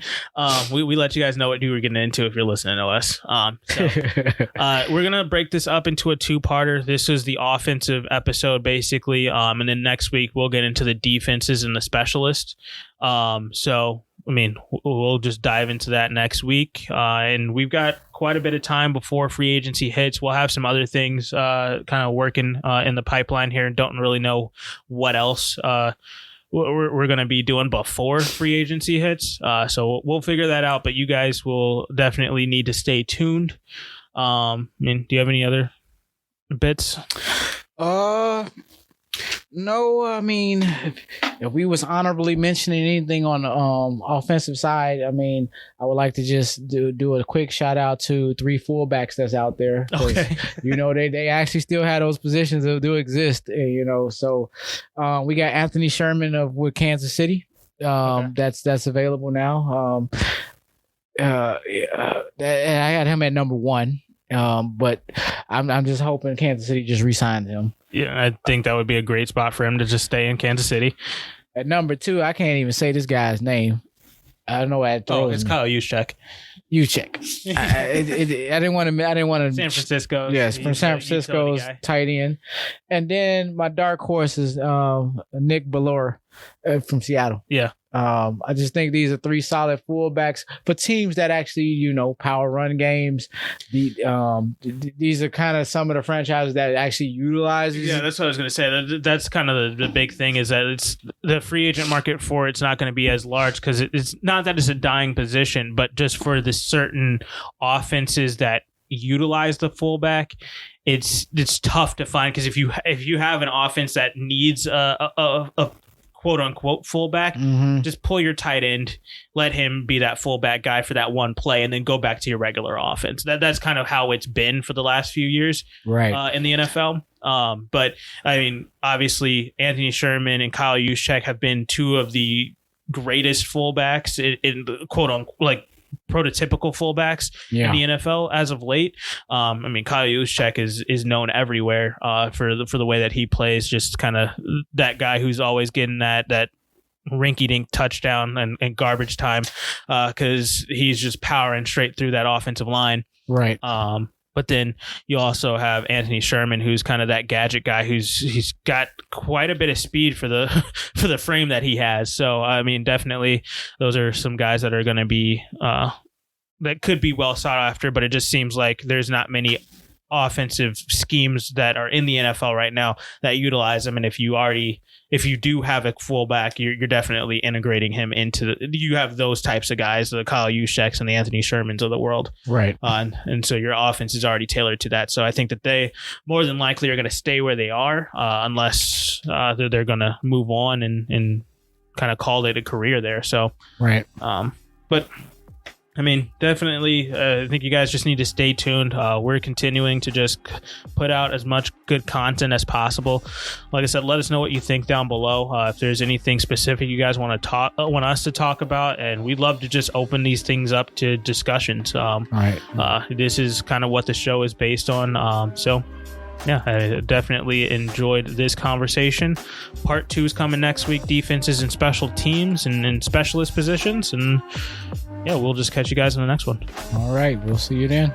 We let you guys know what you were getting into if you're listening to us. We're gonna break this up into a two-parter. This is the offensive episode basically, and then next week we'll get into the defenses and the specialists. So I mean, we'll just dive into that next week, and we've got quite a bit of time before free agency hits. We'll have some other things kind of working in the pipeline here, and don't really know what else we're going to be doing before free agency hits. So we'll figure that out, but you guys will definitely need to stay tuned. I mean, do you have any other bits? No, I mean, if we was honorably mentioning anything on the offensive side, I mean, I would like to just do a quick shout out to 3 fullbacks that's out there. Okay. You know, they actually still have those positions that do exist, you know. So we got Anthony Sherman with Kansas City. That's available now. I had him at number 1. But I'm just hoping Kansas City just re-signs him. Yeah, I think that would be a great spot for him to just stay in Kansas City. At number 2, I can't even say this guy's name. I don't know why it's Kyle Juszczyk. I didn't want to. San Francisco. Yes, from San Francisco's tight end. And then my dark horse is Nick Bellore from Seattle. Yeah. I just think these are 3 solid fullbacks for teams that actually, you know, power run games. These are kind of some of the franchises that actually utilize. Yeah, that's what I was going to say. That's kind of the big thing is that it's the free agent market for it's not going to be as large because it's not that it's a dying position, but just for the certain offenses that utilize the fullback, it's tough to find because if you have an offense that needs a quote unquote fullback, just pull your tight end, let him be that fullback guy for that one play, and then go back to your regular offense. That's kind of how it's been for the last few years, right? In the NFL. But I mean, obviously, Anthony Sherman and Kyle Juszczyk have been 2 of the greatest fullbacks in quote unquote like prototypical fullbacks in the NFL as of late. I mean, Kyle Juszczyk is known everywhere for the way that he plays, just kind of that guy who's always getting that rinky-dink touchdown and garbage time because he's just powering straight through that offensive line. Right. But then you also have Anthony Sherman, who's kind of that gadget guy he's got quite a bit of speed for the frame that he has. So, I mean, definitely those are some guys that are going to be that could be well sought after, but it just seems like there's not many offensive schemes that are in the NFL right now that utilize him. And if you do have a fullback, you're definitely integrating him into you have those types of guys, the Kyle Juszczyks and the Anthony Shermans of the world. Right. And so your offense is already tailored to that. So I think that they more than likely are going to stay where they are unless they're going to move on and kind of call it a career there. So, right. But I mean, definitely, I think you guys just need to stay tuned. We're continuing to just put out as much good content as possible. Like I said, let us know what you think down below. If there's anything specific you guys want us to talk about, and we'd love to just open these things up to discussions. Right. This is kind of what the show is based on. So. Yeah, I definitely enjoyed this conversation. Part 2 is coming next week, defenses and special teams and in specialist positions. And yeah, we'll just catch you guys in the next one. All right, we'll see you then.